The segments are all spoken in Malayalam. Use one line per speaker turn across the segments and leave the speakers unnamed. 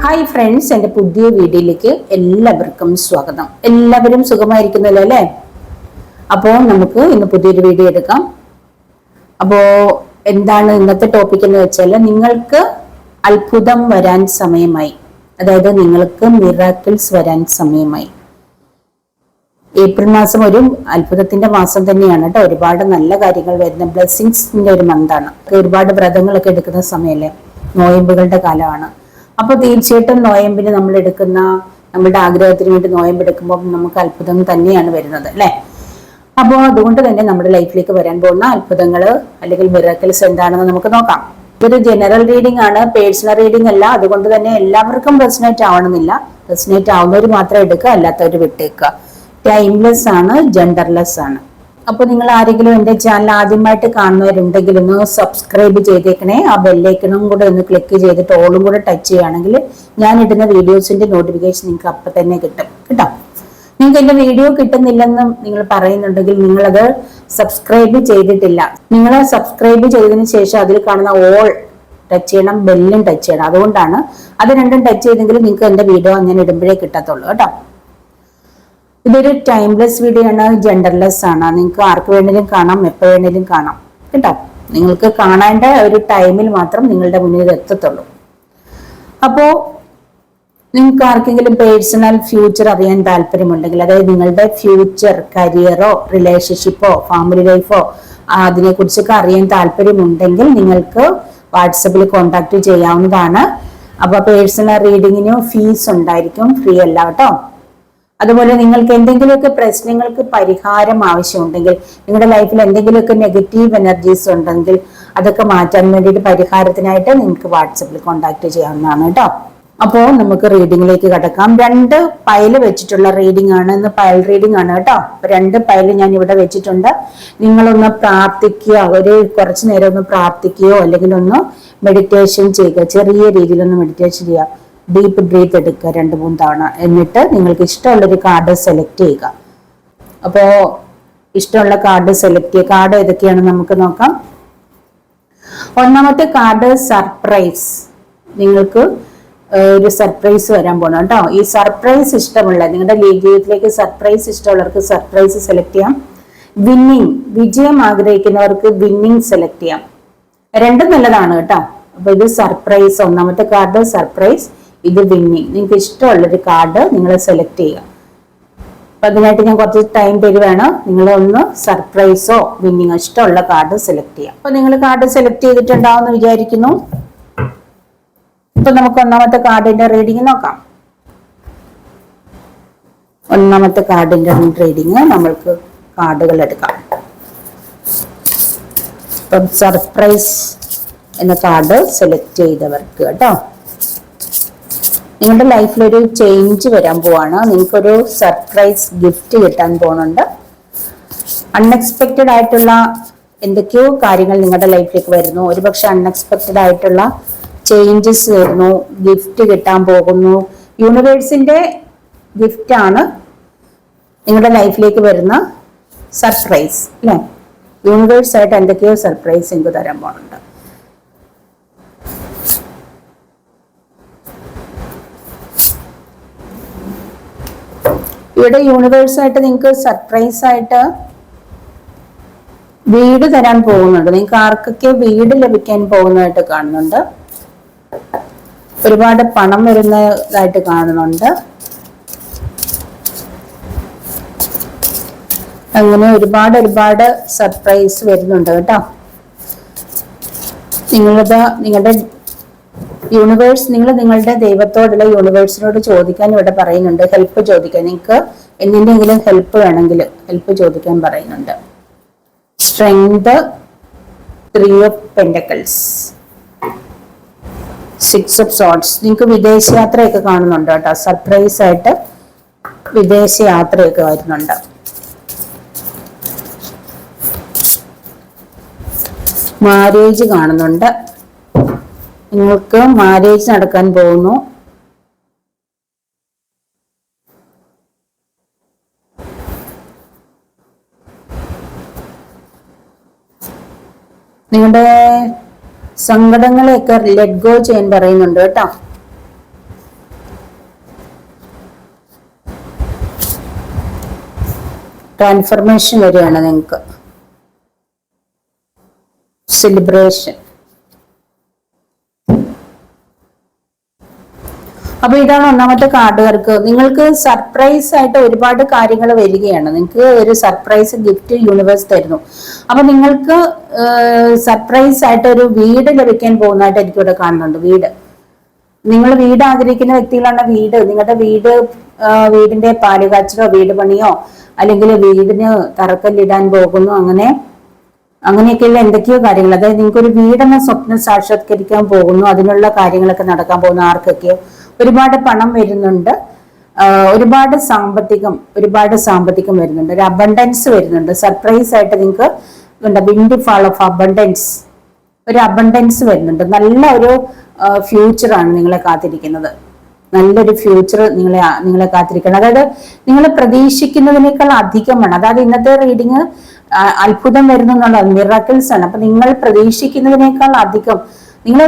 ഹായ് ഫ്രണ്ട്സ്, എൻ്റെ പുതിയ വീഡിയോയിലേക്ക് എല്ലാവർക്കും സ്വാഗതം. എല്ലാവരും സുഖമായിരിക്കുന്നല്ലോ അല്ലേ? അപ്പോൾ നമുക്ക് ഇന്ന് പുതിയൊരു വീഡിയോ എടുക്കാം. അപ്പോൾ എന്താണ് ഇന്നത്തെ ടോപ്പിക് എന്ന് വെച്ചാൽ, നിങ്ങൾക്ക് അത്ഭുതം വരാൻ സമയമായി. അതായത് നിങ്ങൾക്ക് മിറാക്കിൾസ് വരാൻ സമയമായി. ഏപ്രിൽ മാസം ഒരു അത്ഭുതത്തിന്റെ മാസം തന്നെയാണ് കേട്ടോ. ഒരുപാട് നല്ല കാര്യങ്ങൾ വരുന്ന ബ്ലെസ്സിങ്സിന്റെ ഒരു മന്താണ്. ഒരുപാട് വ്രതങ്ങളൊക്കെ എടുക്കുന്ന സമയമല്ലേ, നോയമ്പുകളുടെ കാലമാണ്. അപ്പൊ തീർച്ചയായിട്ടും നോയമ്പിന് നമ്മൾ എടുക്കുന്ന നമ്മുടെ ആഗ്രഹത്തിന് വേണ്ടി നോയമ്പ് എടുക്കുമ്പോൾ നമുക്ക് അത്ഭുതം തന്നെയാണ് വരുന്നത് അല്ലെ. അപ്പോൾ അതുകൊണ്ട് തന്നെ നമ്മുടെ ലൈഫിലേക്ക് വരാൻ പോകുന്ന അത്ഭുതങ്ങൾ അല്ലെങ്കിൽ മിറാക്കിൾസ് എന്താണെന്ന് നമുക്ക് നോക്കാം. ഇതൊരു ജനറൽ റീഡിംഗ് ആണ്, പേഴ്സണൽ റീഡിംഗ് അല്ല. അതുകൊണ്ട് തന്നെ എല്ലാവർക്കും റെസനേറ്റ് ആവണമെന്നില്ല. റെസനേറ്റ് ആവുന്നവർ മാത്രം എടുക്കുക, അല്ലാത്തവർ വിട്ടേക്കുക. ടൈംലെസ് ആണ്, ജെൻഡർലെസ് ആണ്. അപ്പൊ നിങ്ങൾ ആരെങ്കിലും എന്റെ ചാനൽ ആദ്യമായിട്ട് കാണുന്നവരുണ്ടെങ്കിൽ ഒന്ന് സബ്സ്ക്രൈബ് ചെയ്തേക്കണേ. ആ ബെല്ലൈക്കണും കൂടെ ഒന്ന് ക്ലിക്ക് ചെയ്തിട്ട് ഓളും കൂടെ ടച്ച് ചെയ്യുകയാണെങ്കിൽ ഞാൻ ഇടുന്ന വീഡിയോസിന്റെ നോട്ടിഫിക്കേഷൻ നിങ്ങൾക്ക് അപ്പൊ തന്നെ കിട്ടും കേട്ടോ. നിങ്ങൾക്ക് എന്റെ വീഡിയോ കിട്ടുന്നില്ലെന്ന് നിങ്ങൾ പറയുന്നുണ്ടെങ്കിൽ നിങ്ങളത് സബ്സ്ക്രൈബ് ചെയ്തിട്ടില്ല. നിങ്ങൾ സബ്സ്ക്രൈബ് ചെയ്തതിന് ശേഷം അതിൽ കാണുന്ന ഓൾ ടച്ച് ചെയ്യണം, ബെല്ലും ടച്ച് ചെയ്യണം. അതുകൊണ്ടാണ് അത് രണ്ടും ടച്ച് ചെയ്തെങ്കിൽ നിങ്ങൾക്ക് എന്റെ വീഡിയോ ഞാൻ ഇടുമ്പോഴേ കിട്ടത്തുള്ളൂ കേട്ടോ. ഇതൊരു ടൈംലെസ് വീഡിയോ ആണ്, ജെൻഡർലെസ് ആണ്. നിങ്ങൾക്ക് ആർക്ക് വേണേലും കാണാം, എപ്പോൾ വേണേലും കാണാം കേട്ടോ. നിങ്ങൾക്ക് കാണേണ്ട ഒരു ടൈമിൽ മാത്രം നിങ്ങളുടെ മുന്നിൽ എത്തത്തുള്ളൂ. അപ്പോ നിങ്ങൾക്ക് ആർക്കെങ്കിലും പേഴ്സണൽ ഫ്യൂച്ചർ അറിയാൻ താല്പര്യമുണ്ടെങ്കിൽ, അതായത് നിങ്ങളുടെ ഫ്യൂച്ചർ കരിയറോ റിലേഷൻഷിപ്പോ ഫാമിലി ലൈഫോ അതിനെ കുറിച്ചൊക്കെ അറിയാൻ താല്പര്യമുണ്ടെങ്കിൽ നിങ്ങൾക്ക് വാട്സപ്പിൽ കോണ്ടാക്ട് ചെയ്യാവുന്നതാണ്. അപ്പൊ പേഴ്സണൽ റീഡിങ്ങിന് ഫീസ് ഉണ്ടായിരിക്കും, ഫ്രീ അല്ല കേട്ടോ. അതുപോലെ നിങ്ങൾക്ക് എന്തെങ്കിലുമൊക്കെ പ്രശ്നങ്ങൾക്ക് പരിഹാരം ആവശ്യമുണ്ടെങ്കിൽ, നിങ്ങളുടെ ലൈഫിൽ എന്തെങ്കിലുമൊക്കെ നെഗറ്റീവ് എനർജീസ് ഉണ്ടെങ്കിൽ അതൊക്കെ മാറ്റാൻ വേണ്ടിയിട്ട് പരിഹാരത്തിനായിട്ട് നിങ്ങൾക്ക് വാട്സപ്പിൽ കോണ്ടാക്ട് ചെയ്യാവുന്നതാണ് കേട്ടോ. അപ്പോൾ നമുക്ക് റീഡിങ്ങിലേക്ക് കടക്കാം. 2 പൈല് വെച്ചിട്ടുള്ള റീഡിംഗ് ആണ്. ഇന്ന് പൈൽ റീഡിംഗ് ആണ് കേട്ടോ. 2 പൈല് ഞാൻ ഇവിടെ വെച്ചിട്ടുണ്ട്. നിങ്ങളൊന്ന് പ്രാർത്ഥിക്കുക, ഒരു കുറച്ചു നേരം ഒന്ന് പ്രാർത്ഥിക്കുകയോ അല്ലെങ്കിൽ ഒന്ന് മെഡിറ്റേഷൻ ചെയ്യുക. ചെറിയ രീതിയിലൊന്ന് മെഡിറ്റേഷൻ ചെയ്യുക. ഡീപ്പ് ബ്രീത്ത് എടുക്കുക 2-3 തവണ. എന്നിട്ട് നിങ്ങൾക്ക് ഇഷ്ടമുള്ളൊരു കാർഡ് സെലക്ട് ചെയ്യുക. അപ്പോ ഇഷ്ടമുള്ള കാർഡ് സെലക്ട് ചെയ്യുക. കാർഡ് ഏതൊക്കെയാണെന്ന് നമുക്ക് നോക്കാം. ഒന്നാമത്തെ കാർഡ് സർപ്രൈസ്. നിങ്ങൾക്ക് ഒരു സർപ്രൈസ് വരാൻ പോകണം കേട്ടോ. ഈ സർപ്രൈസ് ഇഷ്ടമുള്ള, നിങ്ങളുടെ ജീവിതത്തിലേക്ക് സർപ്രൈസ് ഇഷ്ടമുള്ളവർക്ക് സർപ്രൈസ് സെലക്ട് ചെയ്യാം. വിന്നിങ്, വിജയം ആഗ്രഹിക്കുന്നവർക്ക് വിന്നിങ് സെലക്ട് ചെയ്യാം. രണ്ടും നല്ലതാണ് കേട്ടോ. അപ്പൊ ഇത് സർപ്രൈസ്, ഒന്നാമത്തെ കാർഡ് സർപ്രൈസ്, ഇത് വിന്നിങ്. നിങ്ങൾക്ക് ഇഷ്ടമുള്ളൊരു കാർഡ് നിങ്ങൾ സെലക്ട് ചെയ്യുക. അപ്പൊ അതിനായിട്ട് ഞാൻ കുറച്ച് ടൈം തരുവാണ്. നിങ്ങൾ ഒന്ന് സർപ്രൈസോ വിന്നിങ്ങോ ഇഷ്ടമുള്ള കാർഡ് സെലക്ട് ചെയ്യാം. അപ്പൊ നിങ്ങൾ കാർഡ് സെലക്ട് ചെയ്തിട്ടുണ്ടാവുമെന്ന് വിചാരിക്കുന്നു. ഇപ്പൊ നമുക്ക് ഒന്നാമത്തെ കാർഡിന്റെ റീഡിങ് നോക്കാം. ഒന്നാമത്തെ കാർഡിന്റെ റീഡിങ് നമ്മൾക്ക് കാർഡുകൾ എടുക്കാം. ഇപ്പം സർപ്രൈസ് എന്ന കാർഡ് സെലക്ട് ചെയ്തവർക്ക് കേട്ടോ, നിങ്ങളുടെ ലൈഫിലൊരു ചേഞ്ച് വരാൻ പോവാണ്. നിങ്ങൾക്കൊരു സർപ്രൈസ് ഗിഫ്റ്റ് കിട്ടാൻ പോകുന്നുണ്ട്. അൺഎക്സ്പെക്റ്റഡ് ആയിട്ടുള്ള എന്തൊക്കെയോ കാര്യങ്ങൾ നിങ്ങളുടെ ലൈഫിലേക്ക് വരുന്നു. ഒരുപക്ഷെ അൺഎക്സ്പെക്റ്റഡ് ആയിട്ടുള്ള ചേഞ്ചസ് വരുന്നു. ഗിഫ്റ്റ് കിട്ടാൻ പോകുന്നു. യൂണിവേഴ്സിന്റെ ഗിഫ്റ്റ് ആണ് നിങ്ങളുടെ ലൈഫിലേക്ക് വരുന്ന സർപ്രൈസ് അല്ലെ. യൂണിവേഴ്സ് ആയിട്ട് എന്തൊക്കെയോ സർപ്രൈസ് നിങ്ങൾക്ക് തരാൻ പോകുന്നുണ്ട്. ഇവിടെ യൂണിവേഴ്സ് ആയിട്ട് നിങ്ങൾക്ക് സർപ്രൈസ് ആയിട്ട് വീട് തരാൻ പോകുന്നുണ്ട്. നിങ്ങൾക്ക് ആർക്കൊക്കെ വീട് ലഭിക്കാൻ പോകുന്നതായിട്ട് കാണുന്നുണ്ട്. ഒരുപാട് പണം വരുന്നതായിട്ട് കാണുന്നുണ്ട്. അങ്ങനെ ഒരുപാട് സർപ്രൈസ് വരുന്നുണ്ട് കേട്ടോ. നിങ്ങളുടെ യൂണിവേഴ്സ്, നിങ്ങൾ നിങ്ങളുടെ ദൈവത്തോടുള്ള യൂണിവേഴ്സിനോട് ചോദിക്കാൻ ഇവിടെ പറയുന്നുണ്ട്. ഹെൽപ്പ് ചോദിക്കാൻ, നിങ്ങൾക്ക് എന്തിൻ്റെങ്കിലും ഹെൽപ്പ് വേണമെങ്കിൽ ഹെൽപ്പ് ചോദിക്കാൻ പറയുന്നുണ്ട്. Strength, 3 of pentacles, 6 of swords. നിങ്ങൾക്ക് വിദേശയാത്രയൊക്കെ കാണുന്നുണ്ട് കേട്ടോ. സർപ്രൈസ് ആയിട്ട് വിദേശയാത്രയൊക്കെ വരുന്നുണ്ട്. മാരേജ് കാണുന്നുണ്ട്. നിങ്ങൾക്ക് മാരേജ് നടക്കാൻ പോകുന്നു. നിങ്ങളുടെ സങ്കടങ്ങളെയൊക്കെ ലെറ്റ് ഗോ ചെയ്യാൻ പറയുന്നുണ്ട് കേട്ടോ. ട്രാൻസ്ഫർമേഷൻ വരികയാണ് നിങ്ങൾക്ക്. സെലിബ്രേഷൻ. അപ്പൊ ഇതാണ് ഒന്നാമത്തെ കാർഡുകാർക്ക്. നിങ്ങൾക്ക് സർപ്രൈസ് ആയിട്ട് ഒരുപാട് കാര്യങ്ങൾ വരികയാണ്. നിങ്ങൾക്ക് ഒരു സർപ്രൈസ് ഗിഫ്റ്റ് യൂണിവേഴ്സ് തരുന്നു. അപ്പൊ നിങ്ങൾക്ക് സർപ്രൈസ് ആയിട്ട് ഒരു വീട് ലഭിക്കാൻ പോകുന്നതായിട്ട് എനിക്കിവിടെ കാണുന്നുണ്ട്. നിങ്ങൾ വീട് ആഗ്രഹിക്കുന്ന വ്യക്തികളാണ്. നിങ്ങളുടെ വീടിന്റെ പാലുകാച്ചലോ വീട് പണിയോ അല്ലെങ്കിൽ വീടിന് തറക്കല്ലിടാൻ പോകുന്നു, അങ്ങനെയൊക്കെയുള്ള എന്തൊക്കെയോ കാര്യങ്ങൾ. അതായത് നിങ്ങൾക്ക് ഒരു വീടെന്ന സ്വപ്നം സാക്ഷാത്കരിക്കാൻ പോകുന്നു, അതിനുള്ള കാര്യങ്ങളൊക്കെ നടക്കാൻ പോകുന്നു. ആർക്കൊക്കെയോ ഒരുപാട് പണം വരുന്നുണ്ട്, ഒരുപാട് സാമ്പത്തികം വരുന്നുണ്ട്, ഒരു അബണ്ടൻസ് വരുന്നുണ്ട്. സർപ്രൈസ് ആയിട്ട് നിങ്ങൾക്ക് വിൻഡ് ഫാൾ ഓഫ് അബണ്ടൻസ്, ഒരു അബണ്ടൻസ് വരുന്നുണ്ട്. നല്ല ഒരു ഫ്യൂച്ചറാണ് നിങ്ങളെ കാത്തിരിക്കുന്നത്. നല്ലൊരു ഫ്യൂച്ചർ നിങ്ങളെ കാത്തിരിക്കണം. അതായത് നിങ്ങൾ പ്രതീക്ഷിക്കുന്നതിനേക്കാൾ അധികമാണ്. അതായത് ഇന്നത്തെ റീഡിങ് അത്ഭുതം വരുന്നു എന്നുള്ളത് മിറാക്കിൾസ് ആണ്. അപ്പൊ നിങ്ങൾ പ്രതീക്ഷിക്കുന്നതിനേക്കാൾ അധികം നിങ്ങൾ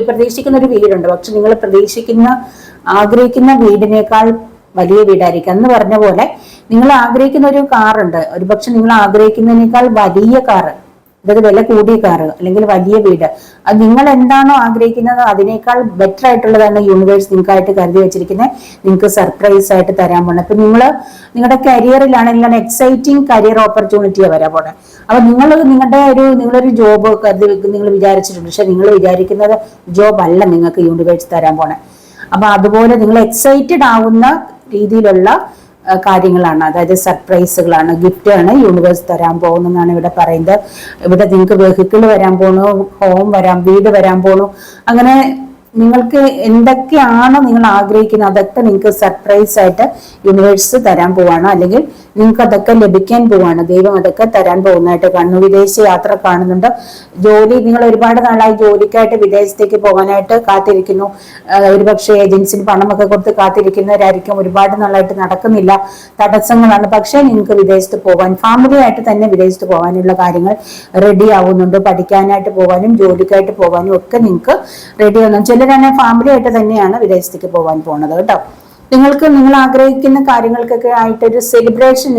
പ്രതീക്ഷിക്കുന്ന ഒരു വീടുണ്ട്, പക്ഷെ നിങ്ങൾ ആഗ്രഹിക്കുന്ന വീടിനേക്കാൾ വലിയ വീടായിരിക്കും. എന്ന് പറഞ്ഞ പോലെ നിങ്ങൾ ആഗ്രഹിക്കുന്ന ഒരു കാറുണ്ട്, ഒരു പക്ഷെ നിങ്ങൾ ആഗ്രഹിക്കുന്നതിനേക്കാൾ വലിയ കാറ്, അതായത് വില കൂടിയ കാറ് അല്ലെങ്കിൽ വലിയ വീട്, അത് നിങ്ങൾ എന്താണോ ആഗ്രഹിക്കുന്നത് അതിനേക്കാൾ ബെറ്റർ ആയിട്ടുള്ളതാണ് യൂണിവേഴ്സ് നിങ്ങൾക്കായിട്ട് കരുതി വെച്ചിരിക്കുന്നത്. നിങ്ങൾക്ക് സർപ്രൈസ് ആയിട്ട് തരാൻ പോണേ. ഇപ്പൊ നിങ്ങളുടെ കരിയറിലാണെങ്കിൽ എക്സൈറ്റിംഗ് കരിയർ ഓപ്പർച്യൂണിറ്റിയാണ് വരാൻ പോണേ. അപ്പൊ നിങ്ങളൊരു ജോബ് നിങ്ങൾ വിചാരിച്ചിട്ടുണ്ട്, പക്ഷെ നിങ്ങൾ വിചാരിക്കുന്നത് ജോബ് അല്ല നിങ്ങൾക്ക് യൂണിവേഴ്സ് തരാൻ പോണേ. അപ്പൊ അതുപോലെ നിങ്ങൾ എക്സൈറ്റഡ് ആവുന്ന രീതിയിലുള്ള കാര്യങ്ങളാണ്, അതായത് സർപ്രൈസുകളാണ്, ഗിഫ്റ്റ് ആണ് യൂണിവേഴ്സ് തരാൻ പോകുന്നതാണ് ഇവിടെ പറയുന്നത്. ഇവിടെ നിങ്ങൾക്ക് വെഹിക്കിൾ വരാൻ പോണു, വീട് വരാൻ പോണു. അങ്ങനെ നിങ്ങൾക്ക് എന്തൊക്കെയാണോ നിങ്ങൾ ആഗ്രഹിക്കുന്നത് അതൊക്കെ നിങ്ങൾക്ക് സർപ്രൈസ് ആയിട്ട് യൂണിവേഴ്സ് തരാൻ പോവാണ്, അല്ലെങ്കിൽ നിങ്ങൾക്ക് അതൊക്കെ ലഭിക്കാൻ പോവാണ്. ദൈവം അതൊക്കെ തരാൻ പോകുന്നതായിട്ട് കാണുന്നു. വിദേശ യാത്ര കാണുന്നുണ്ട്. നിങ്ങൾ ഒരുപാട് നാളായി ജോലിക്കായിട്ട് വിദേശത്തേക്ക് പോകാനായിട്ട് കാത്തിരിക്കുന്നു. ഒരുപക്ഷെ ഏജൻസിന് പണമൊക്കെ കൊടുത്ത് കാത്തിരിക്കുന്നവരായിരിക്കും. ഒരുപാട് നാളായിട്ട് നടക്കുന്നില്ല, തടസ്സങ്ങളാണ്. പക്ഷെ നിങ്ങൾക്ക് വിദേശത്ത് പോകാൻ, ഫാമിലി ആയിട്ട് തന്നെ വിദേശത്ത് പോകാനുള്ള കാര്യങ്ങൾ റെഡി ആവുന്നുണ്ട്. പഠിക്കാനായിട്ട് പോകാനും ജോലിക്കായിട്ട് പോകാനും ഒക്കെ നിങ്ങൾക്ക് റെഡി ആവുന്നു. ചിലരാണ് ഫാമിലി ആയിട്ട് തന്നെയാണ് വിദേശത്തേക്ക് പോകാൻ പോകുന്നത് കേട്ടോ. നിങ്ങൾ ആഗ്രഹിക്കുന്ന കാര്യങ്ങൾക്കൊക്കെ ആയിട്ടൊരു സെലിബ്രേഷൻ,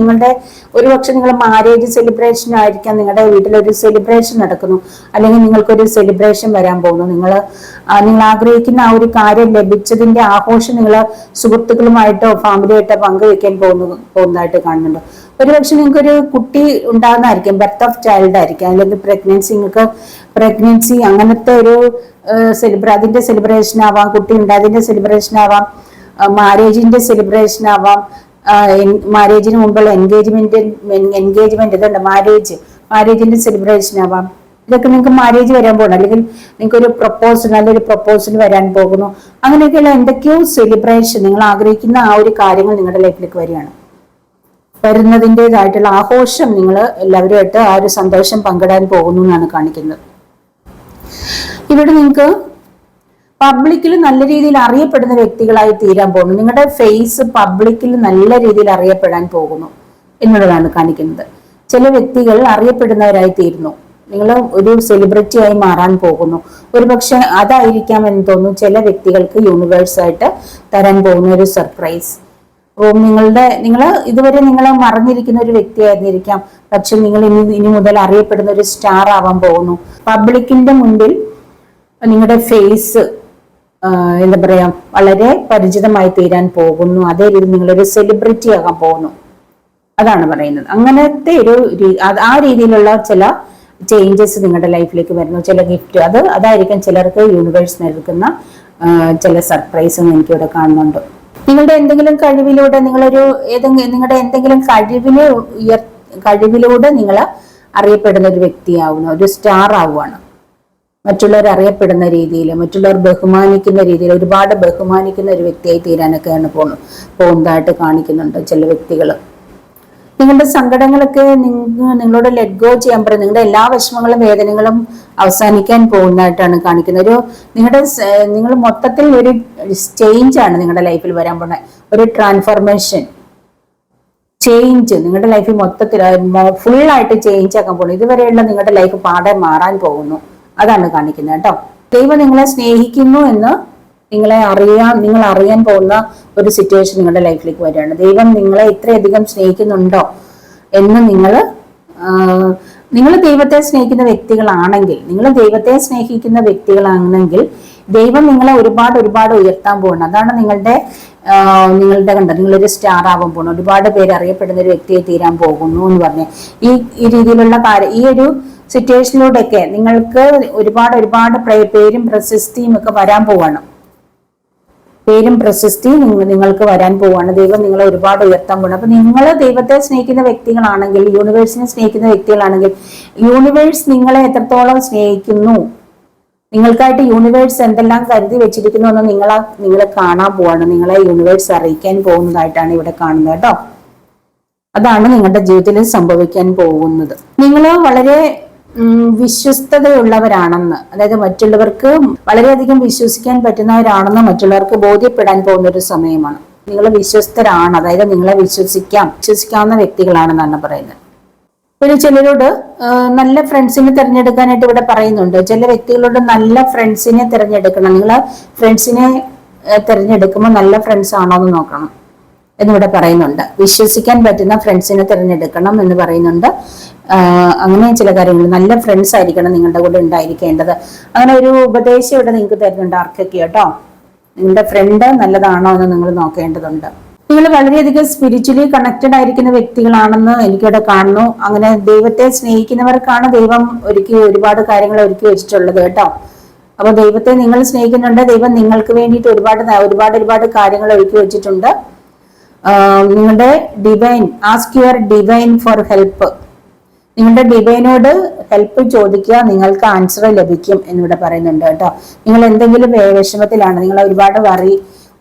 ഒരുപക്ഷെ നിങ്ങൾ മാരേജ് സെലിബ്രേഷൻ ആയിരിക്കാം, നിങ്ങളുടെ വീട്ടിലൊരു സെലിബ്രേഷൻ നടക്കുന്നു, അല്ലെങ്കിൽ നിങ്ങൾക്കൊരു സെലിബ്രേഷൻ വരാൻ പോകുന്നു. നിങ്ങൾ ആഗ്രഹിക്കുന്ന ആ ഒരു കാര്യം ലഭിച്ചതിന്റെ ആഘോഷം നിങ്ങൾ സുഹൃത്തുക്കളുമായിട്ടോ ഫാമിലിയായിട്ടോ പങ്കുവെക്കാൻ പോകുന്നതായിട്ട് കാണുന്നുണ്ട്. ഒരുപക്ഷെ നിങ്ങൾക്കൊരു കുട്ടി ഉണ്ടാകുന്നതായിരിക്കും, ബർത്ത് ഓഫ് ചൈൽഡ് ആയിരിക്കാം, അല്ലെങ്കിൽ പ്രഗ്നൻസി അങ്ങനത്തെ ഒരു അതിന്റെ സെലിബ്രേഷൻ ആവാം, കുട്ടി ഉണ്ടായതിന്റെ സെലിബ്രേഷൻ ആവാം, മാരേജിന്റെ സെലിബ്രേഷൻ ആവാം, മാരേജിന് മുമ്പുള്ള എൻഗേജ്മെന്റ് ഇതുണ്ട്, മാരേജിന്റെ സെലിബ്രേഷൻ ആവാം. ഇതൊക്കെ നിങ്ങൾക്ക് മാരേജ് വരാൻ പോകണം, അല്ലെങ്കിൽ നിങ്ങൾക്ക് ഒരു നല്ലൊരു പ്രപ്പോസൽ വരാൻ പോകുന്നു. അങ്ങനെയൊക്കെയുള്ള എന്തൊക്കെയോ സെലിബ്രേഷൻ, നിങ്ങൾ ആഗ്രഹിക്കുന്ന ആ ഒരു കാര്യങ്ങൾ നിങ്ങളുടെ ലൈഫിലേക്ക് വരുന്നതിൻ്റെതായിട്ടുള്ള ആഘോഷം നിങ്ങൾ എല്ലാവരുമായിട്ട് ആ ഒരു സന്തോഷം പങ്കിടാൻ പോകുന്നു എന്നാണ് കാണിക്കുന്നത്. ഇവിടെ നിങ്ങൾക്ക് പബ്ലിക്കിൽ നല്ല രീതിയിൽ അറിയപ്പെടുന്ന വ്യക്തികളായി തീരാൻ പോകുന്നു. നിങ്ങളുടെ ഫേസ് പബ്ലിക്കിൽ നല്ല രീതിയിൽ അറിയപ്പെടാൻ പോകുന്നു എന്നുള്ളതാണ് കാണിക്കുന്നത്. ചില വ്യക്തികൾ അറിയപ്പെടുന്നവരായി തീരുന്നു. നിങ്ങൾ ഒരു സെലിബ്രിറ്റി ആയി മാറാൻ പോകുന്നു. ഒരുപക്ഷെ അതായിരിക്കാം എന്ന് തോന്നുന്നു ചില വ്യക്തികൾക്ക് യൂണിവേഴ്സായിട്ട് തരാൻ പോകുന്ന ഒരു സർപ്രൈസ്. നിങ്ങൾ ഇതുവരെ നിങ്ങൾ മറഞ്ഞിരിക്കുന്ന ഒരു വ്യക്തിയായിരുന്നിരിക്കാം, പക്ഷെ നിങ്ങൾ ഇനി മുതൽ അറിയപ്പെടുന്ന ഒരു സ്റ്റാർ ആവാൻ പോകുന്നു. പബ്ലിക്കിന്റെ മുൻപിൽ നിങ്ങളുടെ ഫേസ് എന്താ പറയാ വളരെ പരിചിതമായി തീരാൻ പോകുന്നു. അതേ രീതിയിൽ നിങ്ങളൊരു സെലിബ്രിറ്റി ആകാൻ പോകുന്നു, അതാണ് പറയുന്നത്. അങ്ങനത്തെ ആ രീതിയിലുള്ള ചില ചേഞ്ചസ് നിങ്ങളുടെ ലൈഫിലേക്ക് വരുന്നു, ചില ഗിഫ്റ്റ് അതായിരിക്കും ചിലർക്ക് യൂണിവേഴ്സ് നൽകുന്ന ചില സർപ്രൈസ് എനിക്കിവിടെ കാണുന്നുണ്ട്. നിങ്ങളുടെ എന്തെങ്കിലും കഴിവിലൂടെ നിങ്ങളുടെ എന്തെങ്കിലും കഴിവിലൂടെ നിങ്ങൾ അറിയപ്പെടുന്ന ഒരു വ്യക്തിയാവുന്നു, ഒരു സ്റ്റാർ ആവുകയാണ്. മറ്റുള്ളവർ അറിയപ്പെടുന്ന രീതിയിൽ, മറ്റുള്ളവർ ബഹുമാനിക്കുന്ന രീതിയിൽ, ഒരുപാട് ബഹുമാനിക്കുന്ന ഒരു വ്യക്തിയായി തീരാനൊക്കെയാണ് പോകുന്നതായിട്ട് കാണിക്കുന്നുണ്ട് ചില വ്യക്തികൾ. നിങ്ങളുടെ സങ്കടങ്ങളൊക്കെ നിങ്ങളോട് ലെറ്റ് ഗോ ചെയ്യാൻ പറയും. നിങ്ങളുടെ എല്ലാ വിഷമങ്ങളും വേദനകളും അവസാനിക്കാൻ പോകുന്നതായിട്ടാണ് കാണിക്കുന്നത്. നിങ്ങൾ മൊത്തത്തിൽ ഒരു ചേഞ്ച് ആണ് നിങ്ങളുടെ ലൈഫിൽ വരാൻ പോകുന്നത്, ഒരു ട്രാൻസ്ഫോർമേഷൻ, ചേഞ്ച് നിങ്ങളുടെ ലൈഫിൽ മൊത്തത്തിൽ ഫുള്ളായിട്ട് ചേഞ്ച് ആക്കാൻ പോകുന്നു. ഇതുവരെയുള്ള നിങ്ങളുടെ ലൈഫ് പാടെ മാറാൻ പോകുന്നു, അതാണ് കാണിക്കുന്നത് കേട്ടോ. ദൈവം നിങ്ങളെ സ്നേഹിക്കുന്നു എന്ന് നിങ്ങൾ അറിയാൻ പോകുന്ന ഒരു സിറ്റുവേഷൻ നിങ്ങളുടെ ലൈഫിലേക്ക് വരികയാണ്. ദൈവം നിങ്ങളെ ഇത്രയധികം സ്നേഹിക്കുന്നുണ്ടോ എന്ന് നിങ്ങൾ ദൈവത്തെ സ്നേഹിക്കുന്ന വ്യക്തികളാണെങ്കിൽ, ദൈവം നിങ്ങളെ ഒരുപാട് ഉയർത്താൻ പോകണം. അതാണ് നിങ്ങളുടെ നിങ്ങളൊരു സ്റ്റാർ ആവാൻ പോകണം, ഒരുപാട് പേര് അറിയപ്പെടുന്ന ഒരു വ്യക്തിയെ തീരാൻ പോകുന്നു എന്ന് പറഞ്ഞ് ഈ രീതിയിലുള്ള കാര്യം, ഈ ഒരു സിറ്റുവേഷനിലൂടെയൊക്കെ നിങ്ങൾക്ക് ഒരുപാട് പേരും പ്രശസ്തിയും ഒക്കെ വരാൻ പോവാണ്. നിങ്ങൾക്ക് വരാൻ പോവാണ്. ദൈവം നിങ്ങളെ ഒരുപാട് ഉയർത്താൻ പോകണം. അപ്പൊ നിങ്ങൾ ദൈവത്തെ സ്നേഹിക്കുന്ന വ്യക്തികളാണെങ്കിൽ, യൂണിവേഴ്സിനെ സ്നേഹിക്കുന്ന വ്യക്തികളാണെങ്കിൽ, യൂണിവേഴ്സ് നിങ്ങളെ എത്രത്തോളം സ്നേഹിക്കുന്നു, നിങ്ങൾക്കായിട്ട് യൂണിവേഴ്സ് എന്തെല്ലാം കരുതി വെച്ചിരിക്കുന്നു എന്ന് നിങ്ങളെ കാണാൻ പോവാണ്. നിങ്ങളെ യൂണിവേഴ്സ് അറിയിക്കാൻ പോകുന്നതായിട്ടാണ് ഇവിടെ കാണുന്നത് കേട്ടോ. അതാണ് നിങ്ങളുടെ ജീവിതത്തിൽ സംഭവിക്കാൻ പോകുന്നത്. നിങ്ങൾ വളരെ വിശ്വസ്തതയുള്ളവരാണെന്ന്, അതായത് മറ്റുള്ളവർക്ക് വളരെയധികം വിശ്വസിക്കാൻ പറ്റുന്നവരാണെന്ന് മറ്റുള്ളവർക്ക് ബോധ്യപ്പെടാൻ പോകുന്ന ഒരു സമയമാണ്. നിങ്ങൾ വിശ്വസ്തരാണ്, അതായത് നിങ്ങളെ വിശ്വസിക്കാവുന്ന വ്യക്തികളാണെന്നാണ് പറയുന്നത്. പിന്നെ ചിലരോട് നല്ല ഫ്രണ്ട്സിനെ തിരഞ്ഞെടുക്കാനായിട്ട് ഇവിടെ പറയുന്നുണ്ട്. ചില വ്യക്തികളോട് നല്ല ഫ്രണ്ട്സിനെ തിരഞ്ഞെടുക്കണം. നിങ്ങൾ ഫ്രണ്ട്സിനെ തിരഞ്ഞെടുക്കുമ്പോൾ നല്ല ഫ്രണ്ട്സ് ആണോ എന്ന് നോക്കണം എന്നിവിടെ പറയുന്നുണ്ട്. വിശ്വസിക്കാൻ പറ്റുന്ന ഫ്രണ്ട്സിനെ തിരഞ്ഞെടുക്കണം എന്ന് പറയുന്നുണ്ട്. അങ്ങനെ ചില കാര്യങ്ങൾ, നല്ല ഫ്രണ്ട്സ് ആയിരിക്കണം നിങ്ങളുടെ കൂടെ ഉണ്ടായിരിക്കേണ്ടത്. അങ്ങനെ ഒരു ഉപദേശം ഇവിടെ നിങ്ങൾക്ക് തരുന്നുണ്ട് ആർക്കൊക്കെ കേട്ടോ. നിങ്ങളുടെ ഫ്രണ്ട് നല്ലതാണോ എന്ന് നിങ്ങൾ നോക്കേണ്ടതുണ്ട്. നിങ്ങൾ വളരെയധികം സ്പിരിച്വലി കണക്റ്റഡ് ആയിരിക്കുന്ന വ്യക്തികളാണെന്ന് എനിക്കിവിടെ കാണുന്നു. അങ്ങനെ ദൈവത്തെ സ്നേഹിക്കുന്നവർക്കാണ് ദൈവം ഒരുപാട് കാര്യങ്ങൾ ഒരുക്കി വെച്ചിട്ടുള്ളത് കേട്ടോ. അപ്പൊ ദൈവത്തെ നിങ്ങൾ സ്നേഹിക്കുന്നുണ്ട്. ദൈവം നിങ്ങൾക്ക് വേണ്ടിയിട്ട് ഒരുപാട് കാര്യങ്ങൾ ഒരുക്കി വെച്ചിട്ടുണ്ട്. നിങ്ങളുടെ divine, ask your divine for help. നിങ്ങളുടെ ഡിവൈനോട് ഹെൽപ്പ് ചോദിക്കുക, നിങ്ങൾക്ക് ആൻസർ ലഭിക്കും എന്നിവിടെ പറയുന്നുണ്ട് കേട്ടോ. നിങ്ങൾ എന്തെങ്കിലും വിഷമത്തിലാണ്, നിങ്ങൾ ഒരുപാട്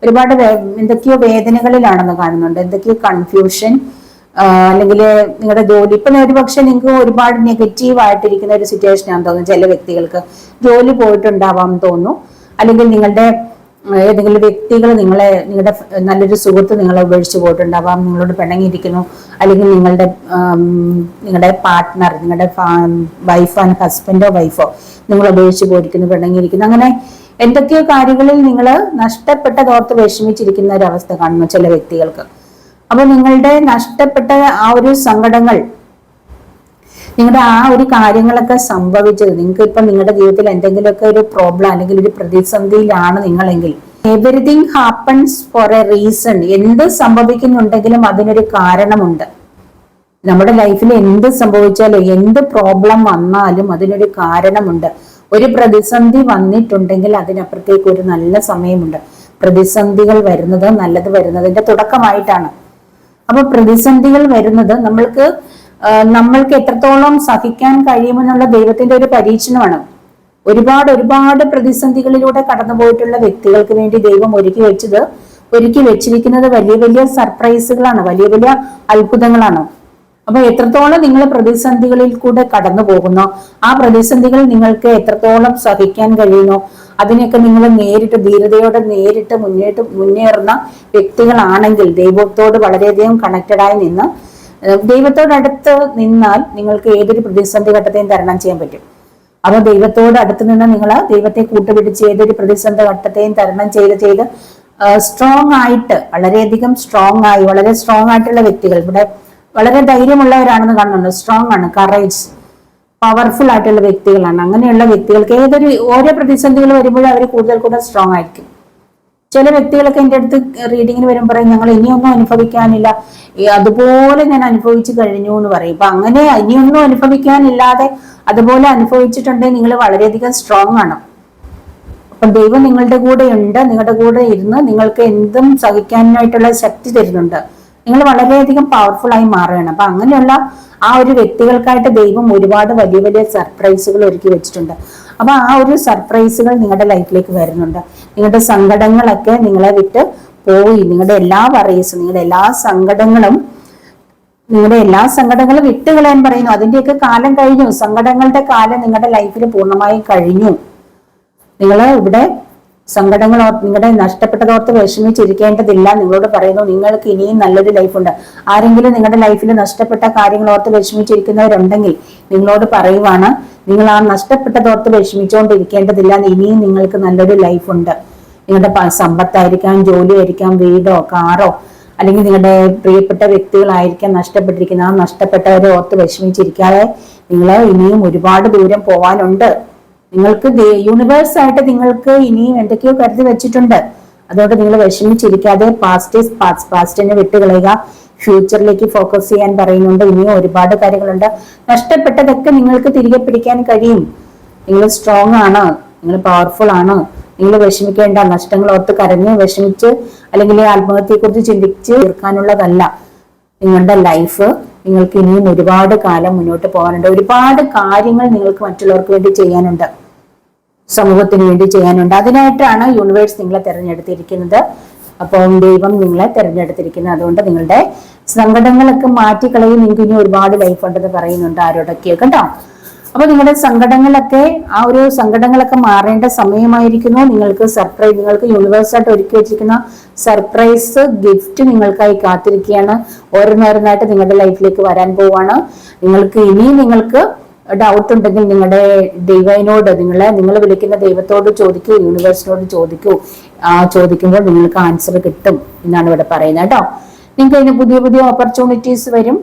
എന്തൊക്കെയോ വേദനകളിലാണെന്ന് കാണുന്നുണ്ട്, എന്തൊക്കെയോ കൺഫ്യൂഷൻ, അല്ലെങ്കിൽ നിങ്ങളുടെ ജോലി ഇപ്പൊ ഒരുപക്ഷെ നിങ്ങൾക്ക് ഒരുപാട് നെഗറ്റീവ് ആയിട്ടിരിക്കുന്ന ഒരു സിറ്റുവേഷൻ ആണെന്ന് തോന്നുന്നു. ചില വ്യക്തികൾക്ക് ജോലി പോയിട്ടുണ്ടാവാം തോന്നുന്നു, അല്ലെങ്കിൽ നിങ്ങളുടെ ഏതെങ്കിലും വ്യക്തികൾ നിങ്ങളുടെ നല്ലൊരു സുഹൃത്ത് നിങ്ങളെ ഉപേക്ഷിച്ച് പോയിട്ടുണ്ടാവാം, നിങ്ങളോട് പിണങ്ങിയിരിക്കുന്നു, അല്ലെങ്കിൽ നിങ്ങളുടെ പാർട്ട്ണർ, നിങ്ങളുടെ ഹസ്ബൻഡോ വൈഫോ നിങ്ങൾ ഉപേക്ഷിച്ച് പോയിരിക്കുന്നു, പിണങ്ങിയിരിക്കുന്നു. അങ്ങനെ എന്തൊക്കെയോ കാര്യങ്ങളിൽ നിങ്ങൾ നഷ്ടപ്പെട്ടതോർത്ത് വിഷമിച്ചിരിക്കുന്ന ഒരു അവസ്ഥ കാണുന്നു ചില വ്യക്തികൾക്ക്. അപ്പൊ നിങ്ങളുടെ നഷ്ടപ്പെട്ട ആ ഒരു സങ്കടങ്ങൾ, നിങ്ങളുടെ ആ ഒരു കാര്യങ്ങളൊക്കെ സംഭവിച്ചത്, നിങ്ങൾക്ക് ഇപ്പൊ നിങ്ങളുടെ ജീവിതത്തിൽ എന്തെങ്കിലുമൊക്കെ ഒരു പ്രോബ്ലം അല്ലെങ്കിൽ ഒരു പ്രതിസന്ധിയിലാണ് നിങ്ങളെങ്കിൽ, everything happens for a reason. എന്ത് സംഭവിക്കുന്നുണ്ടെങ്കിലും അതിനൊരു കാരണമുണ്ട്. നമ്മുടെ ലൈഫിൽ എന്ത് സംഭവിച്ചാലും, എന്ത് പ്രോബ്ലം വന്നാലും അതിനൊരു കാരണമുണ്ട്. ഒരു പ്രതിസന്ധി വന്നിട്ടുണ്ടെങ്കിൽ അതിനപ്പുറത്തേക്ക് ഒരു നല്ല സമയമുണ്ട്. പ്രതിസന്ധികൾ വരുന്നത് നല്ലത് വരുന്നതിന്റെ തുടക്കമായിട്ടാണ്. അപ്പൊ പ്രതിസന്ധികൾ വരുന്നത് നമ്മൾക്ക് എത്രത്തോളം സഹിക്കാൻ കഴിയുമെന്നുള്ള ദൈവത്തിന്റെ ഒരു പരീക്ഷണമാണ്. ഒരുപാട് പ്രതിസന്ധികളിലൂടെ കടന്നുപോയിട്ടുള്ള വ്യക്തികൾക്ക് വേണ്ടി ദൈവം ഒരുക്കി വെച്ചിരിക്കുന്നത് വലിയ സർപ്രൈസുകളാണ്, വലിയ അത്ഭുതങ്ങളാണ്. അപ്പൊ എത്രത്തോളം നിങ്ങൾ പ്രതിസന്ധികളിൽ കൂടെ കടന്നു പോകുന്നോ, ആ പ്രതിസന്ധികൾ നിങ്ങൾക്ക് എത്രത്തോളം സഹിക്കാൻ കഴിയുന്നോ, അതിനെയൊക്കെ നിങ്ങൾ ധീരതയോടെ നേരിട്ട് മുന്നേറുന്ന വ്യക്തികളാണെങ്കിൽ, ദൈവത്തോട് വളരെയധികം കണക്റ്റഡായി നിന്ന് ദൈവത്തോടടുത്ത് നിന്നാൽ നിങ്ങൾക്ക് ഏതൊരു പ്രതിസന്ധി ഘട്ടത്തെയും തരണം ചെയ്യാൻ പറ്റും. അപ്പൊ ദൈവത്തോട് അടുത്ത് നിന്ന് നിങ്ങൾ ദൈവത്തെ കൂട്ടുപിടിച്ച് ഏതൊരു പ്രതിസന്ധി ഘട്ടത്തെയും തരണം ചെയ്ത് സ്ട്രോങ് ആയിട്ട്, വളരെയധികം വളരെ സ്ട്രോങ് ആയിട്ടുള്ള വ്യക്തികൾ ഇവിടെ വളരെ ധൈര്യമുള്ളവരാണെന്ന് കാണുന്നുണ്ട്. സ്ട്രോങ് ആണ്, കറേജ്, പവർഫുൾ ആയിട്ടുള്ള വ്യക്തികളാണ്. അങ്ങനെയുള്ള വ്യക്തികൾക്ക് ഓരോ പ്രതിസന്ധികൾ വരുമ്പോഴും അവർ കൂടുതൽ സ്ട്രോങ് ആയിരിക്കും. ചില വ്യക്തികളൊക്കെ എൻ്റെ അടുത്ത് റീഡിങ്ങിന് വരുമ്പോൾ പറയും, ഞങ്ങൾ ഇനിയൊന്നും അനുഭവിക്കാനില്ല, അതുപോലെ ഞാൻ അനുഭവിച്ചു കഴിഞ്ഞു എന്ന് പറയും. അപ്പൊ അങ്ങനെ ഇനിയൊന്നും അനുഭവിക്കാനില്ലാതെ അതുപോലെ അനുഭവിച്ചിട്ടുണ്ടെങ്കിൽ നിങ്ങൾ വളരെയധികം സ്ട്രോങ് ആണ്. അപ്പൊ ദൈവം നിങ്ങളുടെ കൂടെ ഉണ്ട്, നിങ്ങളുടെ കൂടെ ഇരുന്ന് നിങ്ങൾക്ക് എന്തും സഹിക്കാനായിട്ടുള്ള ശക്തി തരുന്നുണ്ട്. നിങ്ങൾ വളരെയധികം പവർഫുൾ ആയി മാറുകയാണ്. അപ്പൊ അങ്ങനെയുള്ള ആ ഒരു വ്യക്തികൾക്കായിട്ട് ദൈവം ഒരുപാട് വലിയ സർപ്രൈസുകൾ ഒരുക്കി വെച്ചിട്ടുണ്ട്. അപ്പൊ ആ ഒരു സർപ്രൈസുകൾ നിങ്ങളുടെ ലൈഫിലേക്ക് വരുന്നുണ്ട്. നിങ്ങളുടെ സങ്കടങ്ങളൊക്കെ നിങ്ങളെ വിട്ട് പോയി, നിങ്ങളുടെ എല്ലാ വറീസും, നിങ്ങളുടെ എല്ലാ സങ്കടങ്ങളും വിട്ടുകളയാൻ പറയുന്നു. അതിന്റെയൊക്കെ കാലം കഴിഞ്ഞു. സങ്കടങ്ങളുടെ കാലം നിങ്ങളുടെ ലൈഫിൽ പൂർണ്ണമായും കഴിഞ്ഞു. നിങ്ങൾ ഇവിടെ നിങ്ങളുടെ നഷ്ടപ്പെട്ടതോർത്ത് വിഷമിച്ചിരിക്കേണ്ടതില്ല. നിങ്ങളോട് പറയുന്നു, നിങ്ങൾക്ക് ഇനിയും നല്ലൊരു ലൈഫുണ്ട്. ആരെങ്കിലും നിങ്ങളുടെ ലൈഫിൽ നഷ്ടപ്പെട്ട കാര്യങ്ങൾ ഓർത്ത് വിഷമിച്ചിരിക്കുന്നവരുണ്ടെങ്കിൽ നിങ്ങളോട് പറയുവാണ്, നിങ്ങൾ ആ നഷ്ടപ്പെട്ടതോർത്ത് വിഷമിച്ചുകൊണ്ടിരിക്കേണ്ടതില്ല. ഇനിയും നിങ്ങൾക്ക് നല്ലൊരു ലൈഫുണ്ട്. നിങ്ങളുടെ സമ്പത്തായിരിക്കാം, ജോലിയായിരിക്കാം, വീടോ കാറോ, അല്ലെങ്കിൽ നിങ്ങളുടെ പ്രിയപ്പെട്ട വ്യക്തികളായിരിക്കാം നഷ്ടപ്പെട്ടിരിക്കുന്ന. ആ നഷ്ടപ്പെട്ടവരെ ഓർത്ത് വിഷമിച്ചിരിക്കാതെ നിങ്ങൾ ഇനിയും ഒരുപാട് ദൂരം പോവാനുണ്ട്. നിങ്ങൾക്ക് യൂണിവേഴ്സ് ആയിട്ട് നിങ്ങൾക്ക് ഇനിയും എന്തൊക്കെയോ കരുതി വെച്ചിട്ടുണ്ട്. അതുകൊണ്ട് നിങ്ങൾ വിഷമിച്ചിരിക്കാതെ പാസ്റ്റിനെ വിട്ടുകളയുക, ഫ്യൂച്ചറിലേക്ക് ഫോക്കസ് ചെയ്യാൻ പറയുന്നുണ്ട്. ഇനിയും ഒരുപാട് കാര്യങ്ങളുണ്ട്. നഷ്ടപ്പെട്ടതൊക്കെ നിങ്ങൾക്ക് തിരികെ പിടിക്കാൻ കഴിയും. നിങ്ങൾ സ്ട്രോങ് ആണ്, നിങ്ങൾ പവർഫുൾ ആണ്. നിങ്ങൾ വിഷമിക്കേണ്ട. നഷ്ടങ്ങൾ ഓർത്ത് കരഞ്ഞ് വിഷമിച്ച് അല്ലെങ്കിൽ ആത്മഹത്യയെ കുറിച്ച് ചിന്തിച്ച് തീർക്കാനുള്ളതല്ല നിങ്ങളുടെ ലൈഫ്. നിങ്ങൾക്ക് ഇനിയും ഒരുപാട് കാലം മുന്നോട്ട് പോകാനുണ്ട്. ഒരുപാട് കാര്യങ്ങൾ നിങ്ങൾക്ക് മറ്റുള്ളവർക്ക് വേണ്ടി ചെയ്യാനുണ്ട്, സമൂഹത്തിന് വേണ്ടി ചെയ്യാനുണ്ട്. അതിനായിട്ടാണ് യൂണിവേഴ്സ് നിങ്ങളെ തിരഞ്ഞെടുത്തിരിക്കുന്നത്. അപ്പം ദൈവം നിങ്ങളെ തിരഞ്ഞെടുത്തിരിക്കുന്നത്. അതുകൊണ്ട് നിങ്ങളുടെ സങ്കടങ്ങളൊക്കെ മാറ്റിക്കളയും. നിങ്ങൾക്ക് ഇനി ഒരുപാട് ലൈഫ് ഉണ്ടെന്ന് പറയുന്നുണ്ട് ആരോടൊക്കെ കേട്ടോ. അപ്പൊ നിങ്ങളുടെ സങ്കടങ്ങളൊക്കെ മാറേണ്ട സമയമായിരിക്കുന്നു. നിങ്ങൾക്ക് യൂണിവേഴ്സായിട്ട് ഒരുക്കി വെച്ചിരിക്കുന്ന സർപ്രൈസ് ഗിഫ്റ്റ് നിങ്ങൾക്കായി കാത്തിരിക്കുകയാണ്. ഓരോന്നോരോന്നായിട്ട് നിങ്ങളുടെ ലൈഫിലേക്ക് വരാൻ പോവാണ്. നിങ്ങൾക്ക് ഡൗട്ട് ഉണ്ടെങ്കിൽ നിങ്ങളുടെ ദൈവനോട് നിങ്ങൾ വിളിക്കുന്ന ദൈവത്തോട് ചോദിക്കൂ, യൂണിവേഴ്സിനോട് ചോദിക്കൂ. ചോദിക്കുമ്പോൾ നിങ്ങൾക്ക് ആൻസർ കിട്ടും എന്നാണ് ഇവിടെ പറയുന്നത് കേട്ടോ. നിങ്ങൾക്ക് അതിന് പുതിയ പുതിയ ഓപ്പർച്യൂണിറ്റീസ് വരും.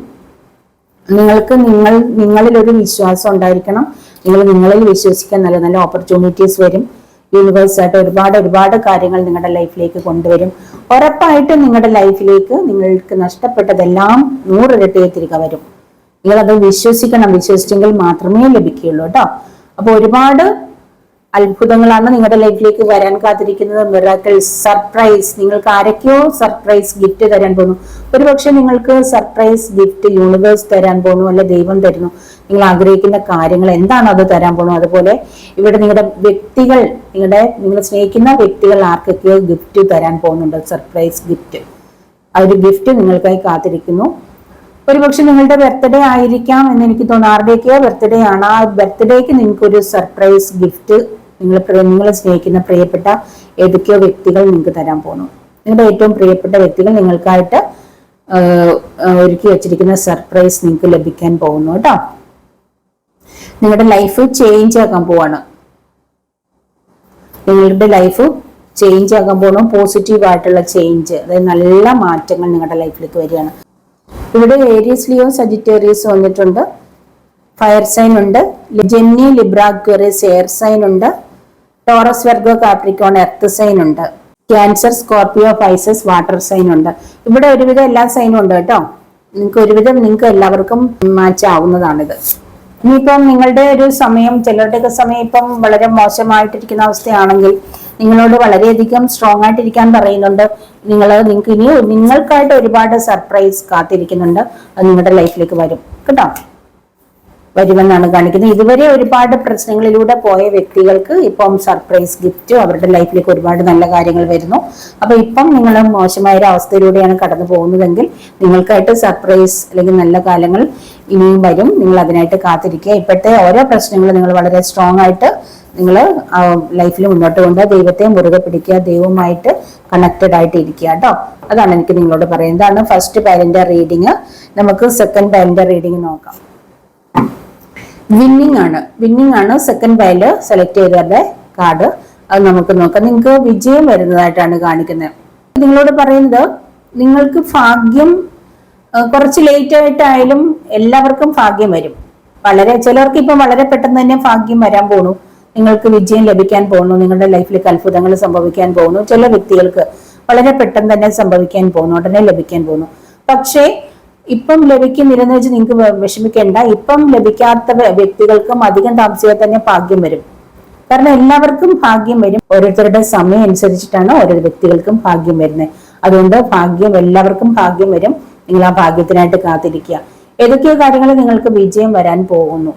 നിങ്ങളിൽ ഒരു വിശ്വാസം ഉണ്ടായിരിക്കണം. നിങ്ങളിൽ വിശ്വസിക്കാൻ നല്ല നല്ല ഓപ്പർച്യൂണിറ്റീസ് വരും. യൂണിവേഴ്സായിട്ട് ഒരുപാട് കാര്യങ്ങൾ നിങ്ങളുടെ ലൈഫിലേക്ക് കൊണ്ടുവരും. ഉറപ്പായിട്ടും നിങ്ങളുടെ ലൈഫിലേക്ക് നിങ്ങൾക്ക് നഷ്ടപ്പെട്ടതെല്ലാം 100 ഇരട്ടിയെ തിരികെ വരും. നിങ്ങളത് വിശ്വസിക്കണം. വിശ്വസിച്ചെങ്കിൽ മാത്രമേ ലഭിക്കുകയുള്ളൂ കേട്ടോ. അപ്പൊ ഒരുപാട് അത്ഭുതങ്ങളാണ് നിങ്ങളുടെ ലൈഫിലേക്ക് വരാൻ കാത്തിരിക്കുന്നത്. Miracles, surprise. നിങ്ങൾക്ക് ആരൊക്കെയോ സർപ്രൈസ് ഗിഫ്റ്റ് തരാൻ പോകുന്നു. ഒരുപക്ഷെ നിങ്ങൾക്ക് സർപ്രൈസ് ഗിഫ്റ്റ് യൂണിവേഴ്സ് തരാൻ പോകുന്നു, അല്ലെ ദൈവം തരുന്നു. നിങ്ങൾ ആഗ്രഹിക്കുന്ന കാര്യങ്ങൾ എന്താണോ അത് തരാൻ പോകുന്നു. അതുപോലെ ഇവിടെ നിങ്ങളുടെ വ്യക്തികൾ, നിങ്ങൾ സ്നേഹിക്കുന്ന വ്യക്തികൾ ആർക്കൊക്കെയോ ഗിഫ്റ്റ് തരാൻ പോകുന്നുണ്ട്, സർപ്രൈസ് ഗിഫ്റ്റ്. ആ ഒരു ഗിഫ്റ്റ് നിങ്ങൾക്കായി കാത്തിരിക്കുന്നു. ഒരുപക്ഷെ നിങ്ങളുടെ ബർത്ത്ഡേ ആയിരിക്കാം എന്ന് എനിക്ക് തോന്നുന്നു. ആരുടെയൊക്കെയോ ബർത്ത്ഡേ ആണ്. ആ ബർത്ത്ഡേക്ക് നിങ്ങൾക്ക് ഒരു സർപ്രൈസ് ഗിഫ്റ്റ് നിങ്ങൾ സ്നേഹിക്കുന്ന പ്രിയപ്പെട്ട ഏതൊക്കെയോ വ്യക്തികൾ നിങ്ങൾക്ക് തരാൻ പോകുന്നു. നിങ്ങളുടെ ഏറ്റവും പ്രിയപ്പെട്ട വ്യക്തികൾ നിങ്ങൾക്കായിട്ട് ഒരുക്കി വെച്ചിരിക്കുന്ന സർപ്രൈസ് നിങ്ങൾക്ക് ലഭിക്കാൻ പോകുന്നു കേട്ടോ. നിങ്ങളുടെ ലൈഫ് ചേഞ്ച് ആക്കാൻ പോവാണ്. നിങ്ങളുടെ ലൈഫ് ചേഞ്ച് ആക്കാൻ പോകണം. പോസിറ്റീവ് ആയിട്ടുള്ള ചേഞ്ച്, അതായത് നല്ല മാറ്റങ്ങൾ നിങ്ങളുടെ ലൈഫിലേക്ക് വരികയാണ്. ഇവിടെ ഏരിയസ്, ലിയോ, സജിറ്റേറിയസ് വന്നിട്ടുണ്ട്. ഫയർ സൈൻ ഉണ്ട്. Gemini, Libra, Aquarius air sign ഉണ്ട്. Taurus, Virgo, Capricorn earth sign ഉണ്ട്. Cancer, Scorpio, Pisces water sign ഉണ്ട്. ഇവിടെ ഒരുവിധം എല്ലാ സൈനും ഉണ്ട് കേട്ടോ. നിങ്ങൾക്ക് എല്ലാവർക്കും മാച്ച് ആവുന്നതാണിത്. ഇനിയിപ്പം നിങ്ങളുടെ ഒരു സമയം, ചിലരുടെയൊക്കെ സമയം ഇപ്പം വളരെ മോശമായിട്ടിരിക്കുന്ന അവസ്ഥയാണെങ്കിൽ നിങ്ങളോട് വളരെയധികം സ്ട്രോങ് ആയിട്ടിരിക്കാൻ പറയുന്നുണ്ട്. നിങ്ങൾക്ക് ഇനി നിങ്ങൾക്കായിട്ട് ഒരുപാട് സർപ്രൈസ് കാത്തിരിക്കുന്നുണ്ട്. അത് നിങ്ങളുടെ ലൈഫിലേക്ക് വരും കേട്ടോ, വരുമെന്നാണ് കാണിക്കുന്നത്. ഇതുവരെ ഒരുപാട് പ്രശ്നങ്ങളിലൂടെ പോയ വ്യക്തികൾക്ക് ഇപ്പം സർപ്രൈസ് ഗിഫ്റ്റ്, അവരുടെ ലൈഫിലേക്ക് ഒരുപാട് നല്ല കാര്യങ്ങൾ വരുന്നു. അപ്പൊ ഇപ്പം നിങ്ങൾ മോശമായ ഒരു അവസ്ഥയിലൂടെയാണ് കടന്നു പോകുന്നതെങ്കിൽ നിങ്ങൾക്കായിട്ട് സർപ്രൈസ് അല്ലെങ്കിൽ നല്ല കാലങ്ങൾ ഇനിയും വരും. നിങ്ങൾ അതിനായിട്ട് കാത്തിരിക്കുക. ഇപ്പോഴത്തെ ഓരോ പ്രശ്നങ്ങളും നിങ്ങൾ വളരെ സ്ട്രോങ് ആയിട്ട് നിങ്ങൾ ലൈഫിൽ മുന്നോട്ട് കൊണ്ട് ദൈവത്തെ മുറുകെ പിടിക്കുക, ദൈവവുമായിട്ട് കണക്റ്റഡ് ആയിട്ട് ഇരിക്കുക കേട്ടോ. അതാണ് എനിക്ക് നിങ്ങളോട് പറയുന്നത്. ഇതാണ് ഫസ്റ്റ് പാരന്റ് റീഡിങ്. നമുക്ക് സെക്കൻഡ് പാരന്റ് റീഡിങ് നോക്കാം. വിന്നിങ് ആണ് സെക്കൻഡ് പൈല് സെലക്ട് ചെയ്തവരുടെ കാർഡ്. അത് നമുക്ക് നോക്കാം. നിങ്ങൾക്ക് വിജയം വരുന്നതായിട്ടാണ് കാണിക്കുന്നത്. നിങ്ങളോട് പറയുന്നത് നിങ്ങൾക്ക് ഭാഗ്യം കുറച്ച് ലേറ്റ് ആയിട്ടായാലും എല്ലാവർക്കും ഭാഗ്യം വരും. ചിലർക്ക് ഇപ്പം വളരെ പെട്ടെന്ന് തന്നെ ഭാഗ്യം വരാൻ പോണു. നിങ്ങൾക്ക് വിജയം ലഭിക്കാൻ പോകുന്നു. നിങ്ങളുടെ ലൈഫിലേക്ക് അത്ഭുതങ്ങൾ സംഭവിക്കാൻ പോകുന്നു. ചില വ്യക്തികൾക്ക് വളരെ പെട്ടെന്ന് തന്നെ സംഭവിക്കാൻ പോകുന്നു, ഉടനെ ലഭിക്കാൻ പോകുന്നു. പക്ഷേ ഇപ്പം ലഭിക്കുന്നില്ലെന്ന് വെച്ച് നിങ്ങൾക്ക് വിഷമിക്കേണ്ട. ഇപ്പം ലഭിക്കാത്ത വ്യക്തികൾക്കും അധികം താമസിയാതെ തന്നെ ഭാഗ്യം വരും. കാരണം എല്ലാവർക്കും ഭാഗ്യം വരും. ഓരോരുത്തരുടെ സമയം അനുസരിച്ചിട്ടാണ് ഓരോ വ്യക്തികൾക്കും ഭാഗ്യം വരുന്നത്. അതുകൊണ്ട് എല്ലാവർക്കും ഭാഗ്യം വരും. നിങ്ങൾ ആ ഭാഗ്യത്തിനായിട്ട് കാത്തിരിക്കുക. ഏതൊക്കെയോ കാര്യങ്ങൾ നിങ്ങൾക്ക് വിജയം വരാൻ പോകുന്നു.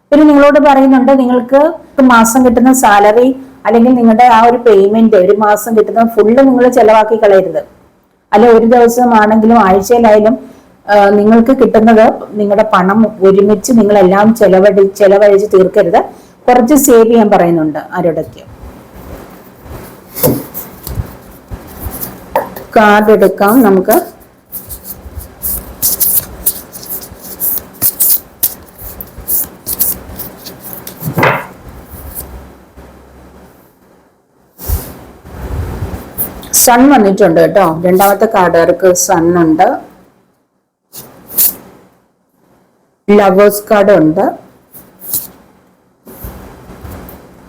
പിന്നെ നിങ്ങളോട് പറയുന്നുണ്ട്, നിങ്ങൾക്ക് മാസം കിട്ടുന്ന സാലറി അല്ലെങ്കിൽ നിങ്ങളുടെ ആ ഒരു പേയ്മെന്റ്, ഒരു മാസം കിട്ടുന്ന ഫുള്ള് നിങ്ങൾ ചെലവാക്കി കളയരുത്. അല്ലെ ഒരു ദിവസമാണെങ്കിലും ആഴ്ചയിലായാലും നിങ്ങൾക്ക് കിട്ടുന്നത്, നിങ്ങളുടെ പണം ഒരുമിച്ച് നിങ്ങളെല്ലാം ചെലവഴിച്ച് തീർക്കരുത്. കുറച്ച് സേവ് ചെയ്യാൻ പറയുന്നുണ്ട്. ആരോടൊക്കെ കാർഡ് എടുക്കാം നമുക്ക്. സൺ വന്നിട്ടുണ്ട് കേട്ടോ. രണ്ടാമത്തെ കാർഡുകാർക്ക് സൺ ഉണ്ട്, ലവേഴ്സ് കാർഡ് ഉണ്ട്,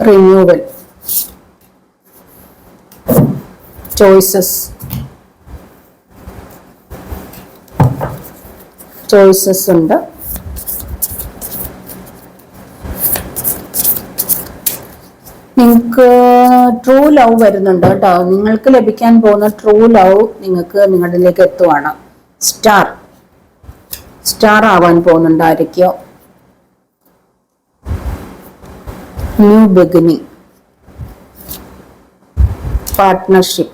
റിന്യൂവൽ, ചോയ്സസ് ഉണ്ട്. നിങ്ങൾക്ക് ട്രൂ ലവ് വരുന്നുണ്ട് കേട്ടോ. നിങ്ങൾക്ക് ലഭിക്കാൻ പോകുന്ന ട്രൂ ലവ് നിങ്ങൾക്ക് നിങ്ങളിലേക്ക് എത്തുവാണ്. സ്റ്റാർ ആവാൻ പോകുന്നുണ്ടായിരിക്കോ. ന്യൂ ബിഗിനിങ്, പാർട്ട്ണർഷിപ്പ്,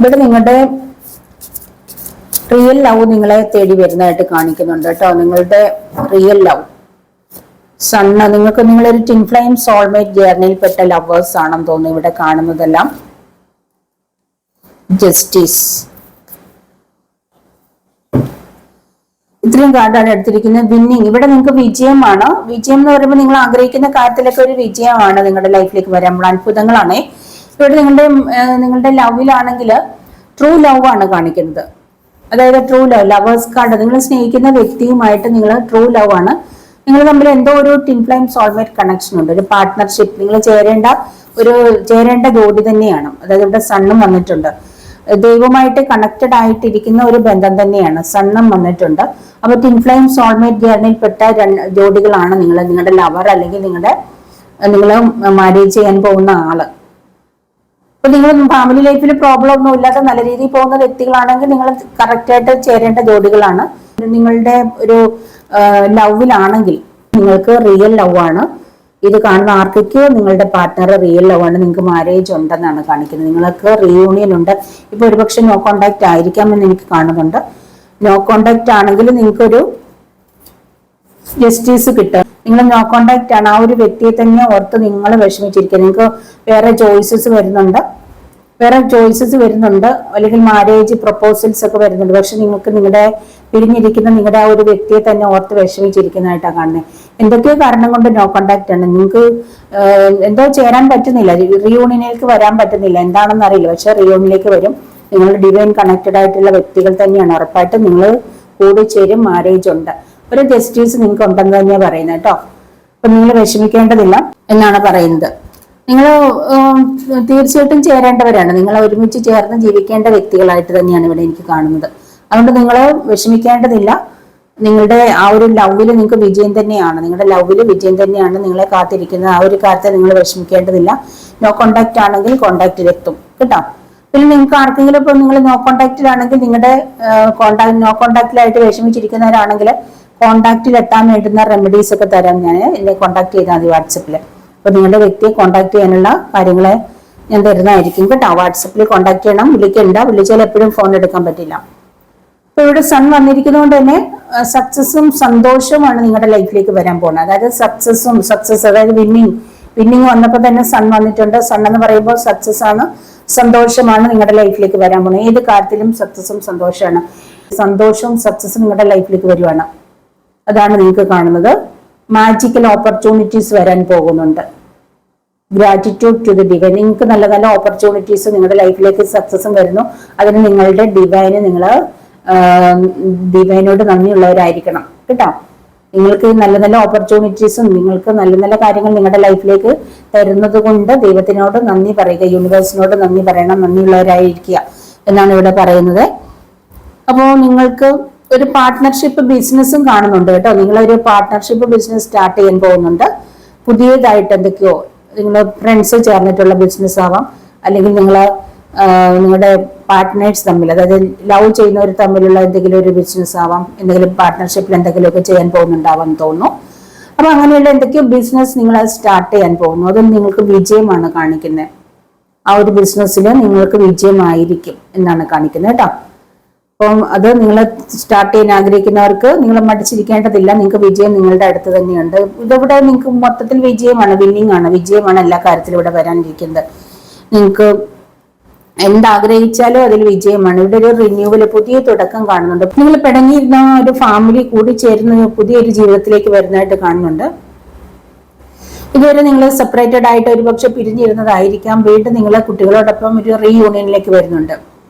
ഇവിടെ നിങ്ങളുടെ റിയൽ ലവ് നിങ്ങളെ തേടി വരുന്നതായിട്ട് കാണിക്കുന്നുണ്ട് കേട്ടോ. നിങ്ങളുടെ റിയൽ ലവ് സണ്ണ് നിങ്ങൾക്ക് നിങ്ങളൊരു ടിൻ ഫ്ലെയിം സോൾമേറ്റ് ജേർണിയിൽപ്പെട്ട ലവേഴ്സ് ആണെന്ന് തോന്നുന്നു ഇവിടെ കാണുന്നതെല്ലാം. ജസ്റ്റിസ്, ഇത്രയും കാർഡാണ് എടുത്തിരിക്കുന്നത്. വിന്നിങ്, ഇവിടെ നിങ്ങൾക്ക് വിജയമാണ്. വിജയം എന്ന് പറയുമ്പോൾ നിങ്ങൾ ആഗ്രഹിക്കുന്ന കാര്യത്തിലൊക്കെ ഒരു വിജയമാണ് നിങ്ങളുടെ ലൈഫിലേക്ക് വരാൻ. അത്ഭുതങ്ങളാണ് ഇവിടെ. നിങ്ങളുടെ ലവിലാണെങ്കിൽ ട്രൂ ലവ് ആണ് കാണിക്കുന്നത്. അതായത് ട്രൂ ലവ്, ലവേഴ്സ് കാർഡ്. നിങ്ങൾ സ്നേഹിക്കുന്ന വ്യക്തിയുമായിട്ട് നിങ്ങൾ ട്രൂ ലവ് ആണ്. നിങ്ങൾ തമ്മിൽ എന്തോ ഒരു ടിൻ ഫ്ലെയിം സോൾമേറ്റ് കണക്ഷൻ ഉണ്ട്, ഒരു പാർട്ട്ണർഷിപ്പ്. നിങ്ങൾ ചേരേണ്ട ജോഡി തന്നെയാണ്. അതായത് ഇവിടെ സണ്ണും വന്നിട്ടുണ്ട്. ദൈവമായിട്ട് കണക്റ്റഡ് ആയിട്ടിരിക്കുന്ന ഒരു ബന്ധം തന്നെയാണ്. സണ്ണും വന്നിട്ടുണ്ട്. അപ്പൊ ടിൻ ഫ്ലെയിം സോൾമേറ്റ് ജേർണിയിൽപ്പെട്ട ജോഡികളാണ് നിങ്ങളുടെ ലവർ അല്ലെങ്കിൽ നിങ്ങൾ മാരേജ് ചെയ്യാൻ പോകുന്ന ആള്. അപ്പൊ നിങ്ങൾ ഫാമിലി ലൈഫിൽ പ്രോബ്ലം ഒന്നും ഇല്ലാതെ നല്ല രീതിയിൽ പോകുന്ന വ്യക്തികളാണെങ്കിൽ നിങ്ങൾ കറക്റ്റ് ആയിട്ട് ചേരേണ്ട ജോഡികളാണ്. നിങ്ങളുടെ ഒരു ലവിലാണെങ്കിൽ നിങ്ങൾക്ക് റിയൽ ലവ് ആണ്. ഇത് കാണുന്ന ആർക്കൊക്കെയോ നിങ്ങളുടെ പാർട്ട്ണർ റിയൽ ലവ് ആണ്. നിങ്ങൾക്ക് മാരേജ് ഉണ്ടെന്നാണ് കാണിക്കുന്നത്. നിങ്ങൾക്ക് റീയൂണിയൻ ഉണ്ട്. ഇപ്പൊ ഒരുപക്ഷെ നോ കോണ്ടാക്ട് ആയിരിക്കാമെന്ന് എനിക്ക് കാണുന്നുണ്ട്. നോ കോണ്ടാക്ട് ആണെങ്കിൽ നിങ്ങൾക്കൊരു ജസ്റ്റിസ് കിട്ടും. നിങ്ങൾ നോ കോണ്ടാക്ട് ആണ്. ആ ഒരു വ്യക്തിയെ തന്നെ ഓർത്ത് നിങ്ങൾ വിഷമിച്ചിരിക്കുക. നിങ്ങൾക്ക് വേറെ ചോയ്സസ് വരുന്നുണ്ട്, അല്ലെങ്കിൽ മാരേജ് പ്രപ്പോസൽസ് ഒക്കെ വരുന്നുണ്ട്. പക്ഷെ നിങ്ങൾക്ക് പിരിഞ്ഞിരിക്കുന്ന നിങ്ങളുടെ ആ ഒരു വ്യക്തിയെ തന്നെ ഓർത്ത് വിഷമിച്ചിരിക്കുന്നതായിട്ടാണ് കാണുന്നത്. എന്തൊക്കെയോ കാരണം കൊണ്ട് നോ കോണ്ടാക്ട് ആണ്. നിങ്ങൾക്ക് എന്തോ ചേരാൻ പറ്റുന്നില്ല, റീയൂണിയനിലേക്ക് വരാൻ പറ്റുന്നില്ല, എന്താണെന്ന് അറിയില്ല. പക്ഷെ റീയൂണിയനിലേക്ക് വരും. നിങ്ങൾ ഡിവൈൻ കണക്റ്റഡ് ആയിട്ടുള്ള വ്യക്തികൾ തന്നെയാണ്. ഉറപ്പായിട്ടും നിങ്ങൾ കൂടി ചേരും. മാരേജ് ഉണ്ട്. ഒരു ജസ്റ്റിസ് നിങ്ങൾക്ക് ഉണ്ടെന്ന് തന്നെയാണ് പറയുന്നത് കേട്ടോ. അപ്പൊ നിങ്ങൾ വിഷമിക്കേണ്ടതില്ല എന്നാണ് പറയുന്നത്. നിങ്ങൾ തീർച്ചയായിട്ടും ചേരേണ്ടവരാണ്. നിങ്ങൾ ഒരുമിച്ച് ചേർന്ന് ജീവിക്കേണ്ട വ്യക്തികളായിട്ട് തന്നെയാണ് ഇവിടെ എനിക്ക് കാണുന്നത്. അതുകൊണ്ട് നിങ്ങൾ വിഷമിക്കേണ്ടതില്ല. നിങ്ങളുടെ ആ ഒരു ലവില് നിങ്ങൾക്ക് വിജയം തന്നെയാണ്. നിങ്ങളുടെ ലവില് വിജയം തന്നെയാണ് നിങ്ങളെ കാത്തിരിക്കുന്നത്. ആ ഒരു കാര്യത്തെ നിങ്ങൾ വിഷമിക്കേണ്ടതില്ല. നോ കോണ്ടാക്ട് ആണെങ്കിൽ കോണ്ടാക്റ്റിലെത്തും കേട്ടോ. പിന്നെ നിങ്ങൾക്ക് ആർക്കെങ്കിലും ഇപ്പൊ നിങ്ങൾ നോ കോണ്ടാക്റ്റിലാണെങ്കിൽ നിങ്ങളുടെ നോ കോണ്ടാക്റ്റിലായിട്ട് വിഷമിച്ചിരിക്കുന്നവരാണെങ്കിൽ കോണ്ടാക്റ്റിൽ എത്താൻ വേണ്ടുന്ന റെമഡീസ് ഒക്കെ തരാം. ഞാൻ എന്നെ കോണ്ടാക്ട് ചെയ്താൽ മതി വാട്സപ്പില്. അപ്പൊ നിങ്ങളുടെ വ്യക്തിയെ കോണ്ടാക്ട് ചെയ്യാനുള്ള കാര്യങ്ങളെ ഞാൻ തരുന്നതായിരിക്കും കേട്ടോ. വാട്സപ്പിൽ കോണ്ടാക്ട് ചെയ്യണം. വിളിച്ചാൽ എപ്പോഴും ഫോൺ എടുക്കാൻ പറ്റില്ല. അപ്പൊ ഇവിടെ സൺ വന്നിരിക്കുന്നതുകൊണ്ട് തന്നെ സക്സസും സന്തോഷവുമാണ് നിങ്ങളുടെ ലൈഫിലേക്ക് വരാൻ പോകുന്നത്. അതായത് സക്സസ് അതായത് വിന്നിങ് വന്നപ്പോൾ തന്നെ സൺ വന്നിട്ടുണ്ട്. സൺ എന്ന് പറയുമ്പോൾ സക്സസ് ആണ്, സന്തോഷമാണ് നിങ്ങളുടെ ലൈഫിലേക്ക് വരാൻ പോകുന്നത്. ഏത് കാര്യത്തിലും സക്സസും സക്സസും നിങ്ങളുടെ ലൈഫിലേക്ക് വരുവാണ്. അതാണ് നിങ്ങൾക്ക് കാണുന്നത്. മാജിക്കൽ ഓപ്പർച്യൂണിറ്റീസ് വരാൻ പോകുന്നുണ്ട്. Gratitude to the divine. നിങ്ങൾക്ക് നല്ല നല്ല ഓപ്പർച്യൂണിറ്റീസ് നിങ്ങളുടെ ലൈഫിലേക്ക് സക്സസും വരുന്നു. അതിന് നിങ്ങളുടെ ഡിവൈനോട് നന്ദിയുള്ളവരായിരിക്കണം കേട്ടോ. നിങ്ങൾക്ക് നല്ല നല്ല ഓപ്പർച്യൂണിറ്റീസും നിങ്ങൾക്ക് നല്ല നല്ല കാര്യങ്ങൾ നിങ്ങളുടെ ലൈഫിലേക്ക് തരുന്നത് കൊണ്ട് ദൈവത്തിനോട് നന്ദി പറയുക, യൂണിവേഴ്സിനോട് നന്ദി പറയണം, നന്ദിയുള്ളവരായിരിക്കുക എന്നാണ് ഇവിടെ പറയുന്നത്. അപ്പോൾ നിങ്ങൾക്ക് ഒരു പാർട്ട്ണർഷിപ്പ് ബിസിനസ്സും കാണുന്നുണ്ട് കേട്ടോ. നിങ്ങളൊരു പാർട്ട്ണർഷിപ്പ് ബിസിനസ് സ്റ്റാർട്ട് ചെയ്യാൻ പോകുന്നുണ്ട്. പുതിയതായിട്ട് എന്തൊക്കെയോ നിങ്ങൾ ഫ്രണ്ട്സ് ചേർന്നിട്ടുള്ള ബിസിനസ് ആവാം, അല്ലെങ്കിൽ നിങ്ങളുടെ പാർട്ട്നേഴ്സ് തമ്മിൽ, അതായത് ലവ് ചെയ്യുന്നവർ തമ്മിലുള്ള എന്തെങ്കിലും ഒരു ബിസിനസ് ആവാം, എന്തെങ്കിലും പാർട്ട്ണർഷിപ്പിൽ എന്തെങ്കിലുമൊക്കെ ചെയ്യാൻ പോകുന്നുണ്ടാവാൻ തോന്നുന്നു. അപ്പൊ അങ്ങനെയുള്ള എന്തൊക്കെയോ ബിസിനസ് നിങ്ങൾ സ്റ്റാർട്ട് ചെയ്യാൻ പോകുന്നു. അതിൽ നിങ്ങൾക്ക് വിജയമാണ് കാണിക്കുന്നത്. ആ ഒരു ബിസിനസ്സിൽ നിങ്ങൾക്ക് വിജയമായിരിക്കും എന്നാണ് കാണിക്കുന്നത് കേട്ടോ. അപ്പം അത് നിങ്ങൾ സ്റ്റാർട്ട് ചെയ്യാൻ ആഗ്രഹിക്കുന്നവർക്ക് നിങ്ങൾ മടിച്ചിരിക്കേണ്ടതില്ല. നിങ്ങൾക്ക് വിജയം നിങ്ങളുടെ അടുത്ത് തന്നെയുണ്ട്. ഇതിവിടെ നിങ്ങൾക്ക് മൊത്തത്തിൽ വിജയമാണ്, വിന്നിങ് ആണ്, വിജയമാണ് എല്ലാ കാര്യത്തിലും ഇവിടെ വരാനിരിക്കുന്നത്. നിങ്ങൾക്ക് എന്താഗ്രഹിച്ചാലും അതിൽ വിജയമാണ്. ഇവിടെ ഒരു റിന്യൂവൽ, പുതിയ തുടക്കം കാണുന്നുണ്ട്. നിങ്ങൾ പിണങ്ങിയിരുന്ന ഒരു ഫാമിലി കൂടി ചേർന്ന് പുതിയൊരു ജീവിതത്തിലേക്ക് വരുന്നതായിട്ട് കാണുന്നുണ്ട്. ഇതുവരെ നിങ്ങൾ സെപ്പറേറ്റഡ് ആയിട്ട് ഒരുപക്ഷെ പിരിഞ്ഞിരുന്നതായിരിക്കാം. വീണ്ടും നിങ്ങൾ കുട്ടികളോടൊപ്പം ഒരു റീയൂണിയനിലേക്ക് വരുന്നുണ്ട്,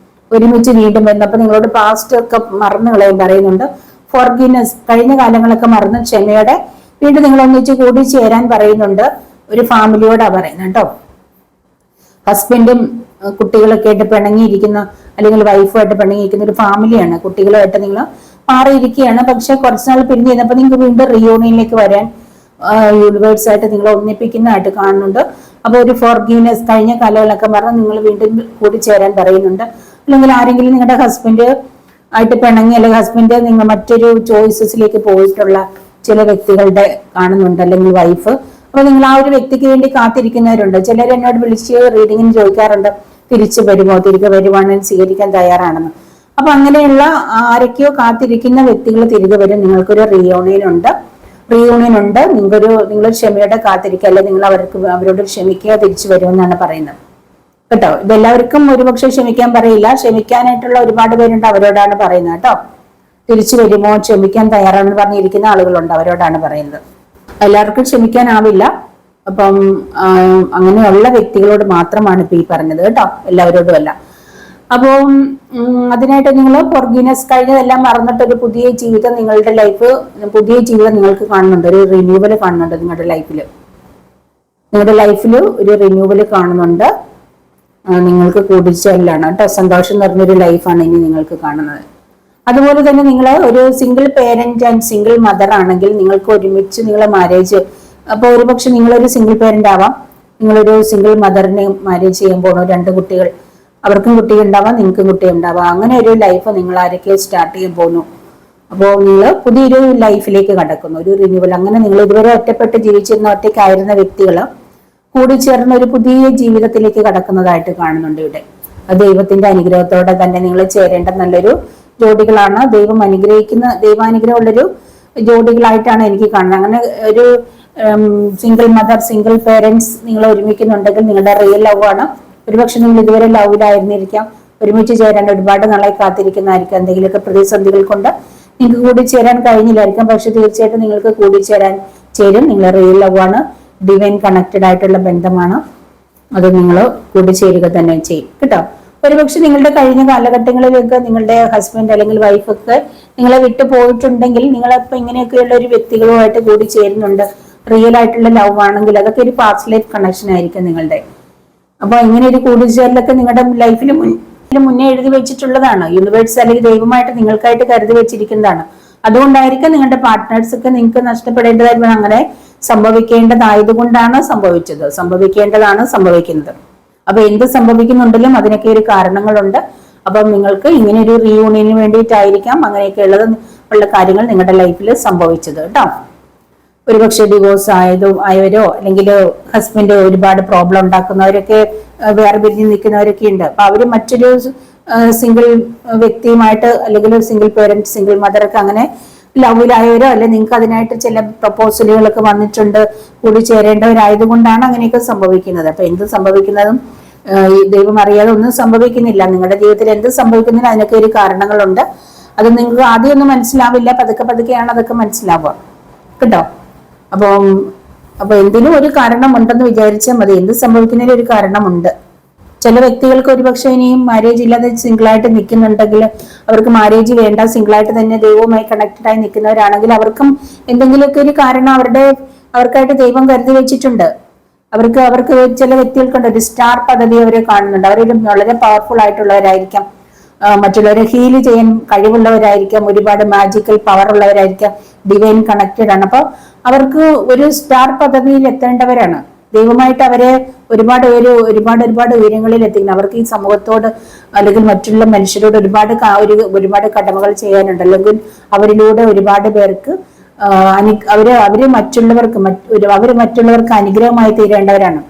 ഒരുമിച്ച് വീണ്ടും വരുന്നു. അപ്പൊ നിങ്ങളോട് പാസ്റ്റ് ഒക്കെ മറന്നു കളയാൻ പറയുന്നുണ്ട്. ഫോർഗിവ്നെസ്, കഴിഞ്ഞ കാലങ്ങളൊക്കെ മറന്ന് ക്ഷമയോടെ വീണ്ടും നിങ്ങൾ ഒന്നിച്ച് കൂടി ചേരാൻ പറയുന്നുണ്ട്. ഒരു ഫാമിലിയോടാ പറയുന്നത് കേട്ടോ. ഹസ്ബൻഡും കുട്ടികളൊക്കെ ആയിട്ട് പിണങ്ങിയിരിക്കുന്ന, അല്ലെങ്കിൽ വൈഫുമായിട്ട് പിണങ്ങിയിരിക്കുന്ന ഒരു ഫാമിലിയാണ്. കുട്ടികളുമായിട്ട് നിങ്ങൾ മാറിയിരിക്കുകയാണ്. പക്ഷെ കുറച്ചുനാൾ പിരിഞ്ഞ് കഴിഞ്ഞപ്പോൾ നിങ്ങൾക്ക് വീണ്ടും റീയൂണിയനിലേക്ക് വരാൻ യൂണിവേഴ്സ് ആയിട്ട് നിങ്ങളെ ഒന്നിപ്പിക്കുന്നതായിട്ട് കാണുന്നുണ്ട്. അപ്പൊ ഒരു ഫോർഗീവ്നെസ്, കഴിഞ്ഞ കാലങ്ങളൊക്കെ പറഞ്ഞ് നിങ്ങൾ വീണ്ടും കൂടി ചേരാൻ പറയുന്നുണ്ട്. അല്ലെങ്കിൽ ആരെങ്കിലും നിങ്ങളുടെ ഹസ്ബൻഡ് ആയിട്ട് പിണങ്ങി, അല്ലെങ്കിൽ ഹസ്ബൻഡ് നിങ്ങൾ മറ്റൊരു ചോയ്സസിലേക്ക് പോയിട്ടുള്ള ചില വ്യക്തികളുടെ കാണുന്നുണ്ട്, അല്ലെങ്കിൽ വൈഫ്. അപ്പൊ നിങ്ങൾ ആ ഒരു വ്യക്തിക്ക് വേണ്ടി കാത്തിരിക്കുന്നവരുണ്ട്. ചിലർ എന്നോട് വിളിച്ച് റീഡിങ്ങിന് ചോദിക്കാറുണ്ട്, തിരിച്ചു വരുമോ, തിരികെ വരുവാണെങ്കിൽ സ്വീകരിക്കാൻ തയ്യാറാണെന്ന്. അപ്പൊ അങ്ങനെയുള്ള ആരൊക്കെയോ കാത്തിരിക്കുന്ന വ്യക്തികൾ തിരികെ വരും. നിങ്ങൾക്കൊരു റീയൂണിയൻ ഉണ്ട്. നിങ്ങൾ ക്ഷമയോടെ കാത്തിരിക്കുക, അല്ലെ നിങ്ങൾ അവരോട് ക്ഷമിക്കുക, തിരിച്ചു വരുമെന്നാണ് പറയുന്നത് കേട്ടോ. ഇതെല്ലാവർക്കും ഒരുപക്ഷെ ക്ഷമിക്കാൻ പറയില്ല. ക്ഷമിക്കാനായിട്ടുള്ള ഒരുപാട് പേരുണ്ട്, അവരോടാണ് പറയുന്നത് കേട്ടോ. തിരിച്ചു വരുമോ, ക്ഷമിക്കാൻ തയ്യാറാണെന്ന് പറഞ്ഞിരിക്കുന്ന ആളുകളുണ്ട്, അവരോടാണ് പറയുന്നത്. എല്ലാവർക്കും ക്ഷമിക്കാനാവില്ല. അപ്പം അങ്ങനെയുള്ള വ്യക്തികളോട് മാത്രമാണ് ഇപ്പൊ ഈ പറഞ്ഞത് കേട്ടോ, എല്ലാവരോടും അല്ല. അപ്പം അതിനായിട്ട് നിങ്ങൾ ഫോർഗീവ്നെസ്, കഴിഞ്ഞതെല്ലാം മറന്നിട്ട് ഒരു പുതിയ ജീവിതം, നിങ്ങളുടെ പുതിയ ജീവിതം നിങ്ങൾക്ക് കാണുന്നുണ്ട്. ഒരു റിന്യൂവൽ കാണുന്നുണ്ട് നിങ്ങളുടെ ലൈഫിൽ ഒരു റിന്യൂവൽ കാണുന്നുണ്ട്. നിങ്ങൾക്ക് കൂടിച്ചേരലാണ് കേട്ടോ. സന്തോഷം നിറഞ്ഞൊരു ലൈഫാണ് ഇനി നിങ്ങൾക്ക് കാണുന്നത്. അതുപോലെ തന്നെ നിങ്ങൾ ഒരു single parent and single mother ആണെങ്കിൽ നിങ്ങൾക്ക് ഒരുമിച്ച് നിങ്ങളെ മാരേജ്, അപ്പൊ ഒരുപക്ഷെ നിങ്ങളൊരു സിംഗിൾ പേരന്റ് ആവാം, നിങ്ങളൊരു സിംഗിൾ മദറിനെ മാരേജ് ചെയ്യുമ്പോൾ 2 കുട്ടികൾ, അവർക്കും കുട്ടി ഉണ്ടാവാം, നിങ്ങൾക്കും കുട്ടി ഉണ്ടാവാം. അങ്ങനെ ഒരു ലൈഫ് നിങ്ങൾ ആരൊക്കെ സ്റ്റാർട്ട് ചെയ്യാൻ പോകുന്നു. അപ്പോൾ നിങ്ങൾ പുതിയൊരു ലൈഫിലേക്ക് കടക്കുന്നു, ഒരു റിന്യൂവൽ. അങ്ങനെ നിങ്ങൾ ഇതുവരെ ഒറ്റപ്പെട്ട് ജീവിച്ചിരുന്ന, ഒറ്റയ്ക്കായിരുന്ന വ്യക്തികൾ കൂടിച്ചേർന്ന ഒരു പുതിയ ജീവിതത്തിലേക്ക് കടക്കുന്നതായിട്ട് കാണുന്നുണ്ട് ഇവിടെ. ദൈവത്തിന്റെ അനുഗ്രഹത്തോടെ തന്നെ നിങ്ങൾ ചേരേണ്ട നല്ലൊരു ജോഡികളാണ്. ദൈവാനുഗ്രഹമുള്ളൊരു ജോഡികളായിട്ടാണ് എനിക്ക് കാണുന്നത്. അങ്ങനെ ഒരു സിംഗിൾ മദർ, സിംഗിൾ പേരൻസ് നിങ്ങൾ ഒരുമിക്കുന്നുണ്ടെങ്കിൽ നിങ്ങളുടെ റിയൽ ലവ് ആണ്. ഒരുപക്ഷെ നിങ്ങൾ ഇതുവരെ ലവിലായിരുന്നിരിക്കാം, ഒരുമിച്ച് ചേരാൻ ഒരുപാട് നാളായി കാത്തിരിക്കുന്നതായിരിക്കും. എന്തെങ്കിലുമൊക്കെ പ്രതിസന്ധികൾ കൊണ്ട് നിങ്ങൾക്ക് കൂടി ചേരാൻ കഴിഞ്ഞില്ലായിരിക്കാം. പക്ഷെ തീർച്ചയായിട്ടും നിങ്ങൾക്ക് ചേരും. നിങ്ങളുടെ റിയൽ ലവ് ആണ്, ഡിവൈൻ കണക്റ്റഡ് ആയിട്ടുള്ള ബന്ധമാണ്. അത് നിങ്ങൾ കൂടിച്ചേരുക തന്നെ ചെയ്യും കേട്ടോ. ഒരുപക്ഷെ നിങ്ങളുടെ കഴിഞ്ഞ കാലഘട്ടങ്ങളിലൊക്കെ നിങ്ങളുടെ ഹസ്ബൻഡ് അല്ലെങ്കിൽ വൈഫൊക്കെ നിങ്ങളെ വിട്ടു പോയിട്ടുണ്ടെങ്കിൽ, നിങ്ങളിപ്പോ ഇങ്ങനെയൊക്കെയുള്ള ഒരു വ്യക്തികളുമായിട്ട് കൂടി ചേരുന്നുണ്ട്, റിയൽ ആയിട്ടുള്ള ലവ് ആണെങ്കിൽ അതൊക്കെ ഒരു പാസ്റ്റ് ലൈഫ് കണക്ഷൻ ആയിരിക്കും നിങ്ങളുടെ. അപ്പൊ ഇങ്ങനെ ഒരു കൂടിച്ചേരലൊക്കെ നിങ്ങളുടെ ലൈഫിൽ മുന്നേ എഴുതി വെച്ചിട്ടുള്ളതാണ്. യൂണിവേഴ്സ് അല്ലെങ്കിൽ ദൈവമായിട്ട് നിങ്ങൾക്കായിട്ട് കരുതി വെച്ചിരിക്കുന്നതാണ്. അതുകൊണ്ടായിരിക്കും നിങ്ങളുടെ പാർട്ട്നേഴ്സ് ഒക്കെ നിങ്ങൾക്ക് നഷ്ടപ്പെടേണ്ടതായിരുന്നു. അങ്ങനെ സംഭവിക്കേണ്ടതായതുകൊണ്ടാണ് സംഭവിക്കേണ്ടതാണ് സംഭവിക്കുന്നത്. അപ്പൊ എന്ത് സംഭവിക്കുന്നുണ്ടെങ്കിലും അതിനൊക്കെ ഒരു കാരണങ്ങളുണ്ട്. അപ്പം നിങ്ങൾക്ക് ഇങ്ങനെ ഒരു റീയൂണിയന് വേണ്ടിയിട്ടായിരിക്കാം അങ്ങനെയൊക്കെ ഉള്ള കാര്യങ്ങൾ നിങ്ങളുടെ ലൈഫിൽ സംഭവിച്ചത് കേട്ടോ. ഒരുപക്ഷെ ഡിവോഴ്സ് ആയവരോ അല്ലെങ്കിൽ ഹസ്ബൻഡ് ഒരുപാട് പ്രോബ്ലം ഉണ്ടാക്കുന്നവരൊക്കെ, വേറെ പിരിഞ്ഞ് നിൽക്കുന്നവരൊക്കെ ഉണ്ട്. അപ്പൊ അവര് മറ്റൊരു സിംഗിൾ വ്യക്തിയുമായിട്ട്, അല്ലെങ്കിൽ ഒരു സിംഗിൾ പേരന്റ്, സിംഗിൾ മദർ ഒക്കെ അങ്ങനെ ലവിലായവരോ, അല്ലെ നിങ്ങൾക്ക് അതിനായിട്ട് ചില പ്രപ്പോസലുകളൊക്കെ വന്നിട്ടുണ്ട്, കൂടി ചേരേണ്ടവരായതുകൊണ്ടാണ് അങ്ങനെയൊക്കെ സംഭവിക്കുന്നത്. അപ്പൊ എന്ത് സംഭവിക്കുന്നതും ദൈവം അറിയാതെ ഒന്നും സംഭവിക്കുന്നില്ല. നിങ്ങളുടെ ജീവിതത്തിൽ എന്ത് സംഭവിക്കുന്നതിന് അതിനൊക്കെ ഒരു കാരണങ്ങളുണ്ട്. അത് നിങ്ങൾക്ക് ആദ്യമൊന്നും മനസ്സിലാവില്ല, പതുക്കെയാണ് അതൊക്കെ മനസ്സിലാവുക കേട്ടോ. അപ്പൊ എന്തിനും ഒരു കാരണമുണ്ടെന്ന് വിചാരിച്ചാൽ മതി. എന്ത് സംഭവിക്കുന്നതിന് ഒരു കാരണമുണ്ട്. ചില വ്യക്തികൾക്ക് ഒരുപക്ഷെ ഇനിയും മാരേജ് ഇല്ലാതെ സിംഗിളായിട്ട് നിൽക്കുന്നുണ്ടെങ്കിൽ, അവർക്ക് മാരേജ് വേണ്ട, സിംഗിളായിട്ട് തന്നെ ദൈവവുമായി കണക്റ്റഡ് ആയി നിൽക്കുന്നവരാണെങ്കിൽ അവർക്കും എന്തെങ്കിലുമൊക്കെ ഒരു കാരണം അവർക്കായിട്ട് ദൈവം കരുതി വെച്ചിട്ടുണ്ട്. അവർക്ക് ചില വ്യക്തികൾക്കുണ്ട് ഒരു സ്റ്റാർ പദ്ധതി അവരെ കാണുന്നുണ്ട്. അവരൊരു വളരെ പവർഫുൾ ആയിട്ടുള്ളവരായിരിക്കാം, മറ്റുള്ളവരെ ഹീൽ ചെയ്യാൻ കഴിവുള്ളവരായിരിക്കാം, ഒരുപാട് മാജിക്കൽ പവർ ഉള്ളവരായിരിക്കാം, ഡിവൈൻ കണക്റ്റഡ് ആണ്. അപ്പൊ അവർക്ക് ഒരു സ്റ്റാർ പദവിയിൽ എത്തേണ്ടവരാണ്. ദൈവമായിട്ട് അവരെ ഒരുപാട് ഉയരങ്ങളിൽ എത്തിക്കണം. അവർക്ക് ഈ സമൂഹത്തോട് അല്ലെങ്കിൽ മറ്റുള്ള മനുഷ്യരോട് ഒരുപാട് കടമകൾ ചെയ്യാനുണ്ട്. അല്ലെങ്കിൽ അവരിലൂടെ ഒരുപാട് പേർക്ക് അവര് മറ്റുള്ളവർക്ക് അനുഗ്രഹമായി തീരേണ്ടവരാണ്.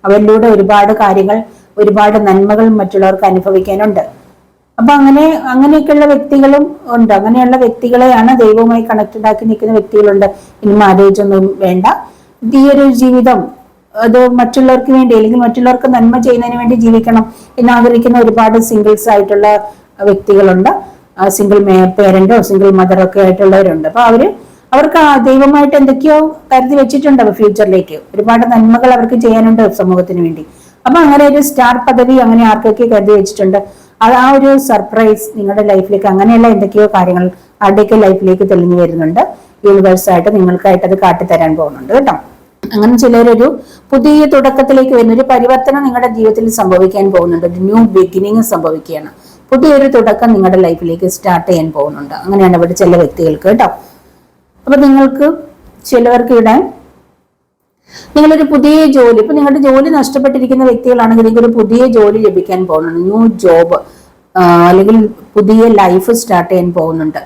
അവരിലൂടെ ഒരുപാട് കാര്യങ്ങൾ, ഒരുപാട് നന്മകൾ മറ്റുള്ളവർക്ക് അനുഭവിക്കാനുണ്ട്. അപ്പൊ അങ്ങനെയൊക്കെയുള്ള വ്യക്തികളും ഉണ്ട്. അങ്ങനെയുള്ള വ്യക്തികളെയാണ് ദൈവവുമായി കണക്റ്റഡ് ആക്കി നിൽക്കുന്ന വ്യക്തികളുണ്ട്. ഇനി മാരേജ് ഒന്നും വേണ്ട, ഈ ഒരു ജീവിതം അത് മറ്റുള്ളവർക്ക് വേണ്ടി അല്ലെങ്കിൽ മറ്റുള്ളവർക്ക് നന്മ ചെയ്യുന്നതിന് വേണ്ടി ജീവിക്കണം എന്ന് ആഗ്രഹിക്കുന്ന ഒരുപാട് സിംഗിൾസ് ആയിട്ടുള്ള വ്യക്തികളുണ്ട്. സിംഗിൾ പേരന്റോ സിംഗിൾ മദറോ ഒക്കെ ആയിട്ടുള്ളവരുണ്ട്. അപ്പൊ അവർക്ക് ദൈവമായിട്ട് എന്തൊക്കെയോ കരുതി വെച്ചിട്ടുണ്ട് ഫ്യൂച്ചറിലേക്ക്. ഒരുപാട് നന്മകൾ അവർക്ക് ചെയ്യാനുണ്ട് സമൂഹത്തിന് വേണ്ടി. അപ്പൊ അങ്ങനെ ഒരു സ്റ്റാർ പദവി അങ്ങനെ ആർക്കൊക്കെ കരുതി വെച്ചിട്ടുണ്ട്. അത് ആ ഒരു സർപ്രൈസ് നിങ്ങളുടെ ലൈഫിലേക്ക് അങ്ങനെയുള്ള എന്തൊക്കെയോ കാര്യങ്ങൾ ആരുടെയൊക്കെ ലൈഫിലേക്ക് തെളിഞ്ഞു വരുന്നുണ്ട്. യൂണിവേഴ്സായിട്ട് നിങ്ങൾക്കായിട്ട് അത് കാട്ടിത്തരാൻ പോകുന്നുണ്ട് കേട്ടോ. അങ്ങനെ ചിലരൊരു പുതിയ തുടക്കത്തിലേക്ക് വരുന്ന ഒരു പരിവർത്തനം നിങ്ങളുടെ ജീവിതത്തിൽ സംഭവിക്കാൻ പോകുന്നുണ്ട്. ഒരു ന്യൂ ബിഗിനിങ് സംഭവിക്കുകയാണ്. പുതിയൊരു തുടക്കം നിങ്ങളുടെ ലൈഫിലേക്ക് സ്റ്റാർട്ട് ചെയ്യാൻ പോകുന്നുണ്ട്. അങ്ങനെയാണ് ഇവിടെ ചില വ്യക്തികൾക്ക് കേട്ടോ. അപ്പൊ നിങ്ങൾക്ക് ചിലവർക്ക് ഇവിടെ നിങ്ങളൊരു പുതിയ ജോലി, ഇപ്പൊ നിങ്ങളുടെ ജോലി നഷ്ടപ്പെട്ടിരിക്കുന്ന വ്യക്തികളാണെങ്കിൽ നിങ്ങൾക്ക് ഒരു പുതിയ ജോലി ലഭിക്കാൻ പോകുന്നുണ്ട്. ന്യൂ ജോബ് അല്ലെങ്കിൽ പുതിയ ലൈഫ് സ്റ്റാർട്ട് ചെയ്യാൻ പോകുന്നുണ്ട്.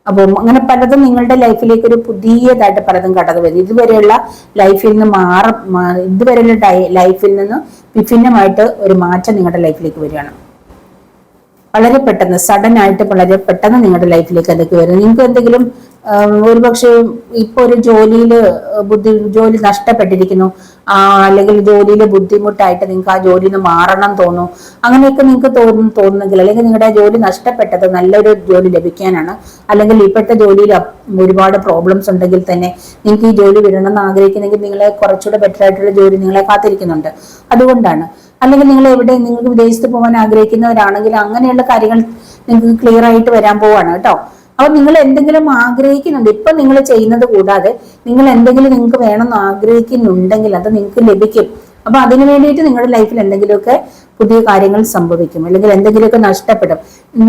അപ്പം അങ്ങനെ പലതും നിങ്ങളുടെ ലൈഫിലേക്ക് ഒരു പുതിയതായിട്ട് പലതും കടന്നു വരും. ഇതുവരെയുള്ള ലൈഫിൽ നിന്ന് ഇതുവരെയുള്ള ലൈഫിൽ നിന്ന് വിഭിന്നമായിട്ട് ഒരു മാറ്റം നിങ്ങളുടെ ലൈഫിലേക്ക് വരികയാണ്. വളരെ പെട്ടെന്ന് സഡൻ ആയിട്ട് വളരെ പെട്ടെന്ന് നിങ്ങളുടെ ലൈഫിലേക്ക് അതൊക്കെ വരും. നിങ്ങൾക്ക് എന്തെങ്കിലും ഒരുപക്ഷെ ഇപ്പൊ ഒരു ജോലി നഷ്ടപ്പെട്ടിരിക്കുന്നു, അല്ലെങ്കിൽ ജോലിയിൽ ബുദ്ധിമുട്ടായിട്ട് നിങ്ങൾക്ക് ആ ജോലിയിൽ നിന്ന് മാറണം തോന്നുന്നു. അങ്ങനെയൊക്കെ നിങ്ങൾക്ക് തോന്നുന്നെങ്കിൽ, അല്ലെങ്കിൽ നിങ്ങളുടെ ജോലി നഷ്ടപ്പെട്ടത് നല്ലൊരു ജോലി ലഭിക്കാനാണ്, അല്ലെങ്കിൽ ഇപ്പോഴത്തെ ജോലിയിൽ ഒരുപാട് പ്രോബ്ലംസ് ഉണ്ടെങ്കിൽ തന്നെ നിങ്ങൾക്ക് ഈ ജോലി വിടണമെന്ന് ആഗ്രഹിക്കുന്നെങ്കിൽ നിങ്ങളെ കുറച്ചുകൂടെ ബെറ്റർ ആയിട്ടുള്ള ജോലി നിങ്ങളെ കാത്തിരിക്കുന്നുണ്ട്. അതുകൊണ്ടാണ്. അല്ലെങ്കിൽ നിങ്ങൾക്ക് വിദേശത്ത് പോകാൻ ആഗ്രഹിക്കുന്നവരാണെങ്കിൽ അങ്ങനെയുള്ള കാര്യങ്ങൾ നിങ്ങൾക്ക് ക്ലിയർ ആയിട്ട് വരാൻ പോവാണ് കേട്ടോ. അപ്പൊ നിങ്ങൾ എന്തെങ്കിലും ആഗ്രഹിക്കുന്നുണ്ട്, ഇപ്പൊ നിങ്ങൾ ചെയ്യുന്നത് കൂടാതെ നിങ്ങൾ എന്തെങ്കിലും നിങ്ങൾക്ക് വേണമെന്ന് ആഗ്രഹിക്കുന്നുണ്ടെങ്കിൽ അത് നിങ്ങൾക്ക് ലഭിക്കും. അപ്പൊ അതിനു വേണ്ടിയിട്ട് നിങ്ങളുടെ ലൈഫിൽ എന്തെങ്കിലുമൊക്കെ പുതിയ കാര്യങ്ങൾ സംഭവിക്കും, അല്ലെങ്കിൽ എന്തെങ്കിലുമൊക്കെ നഷ്ടപ്പെടും.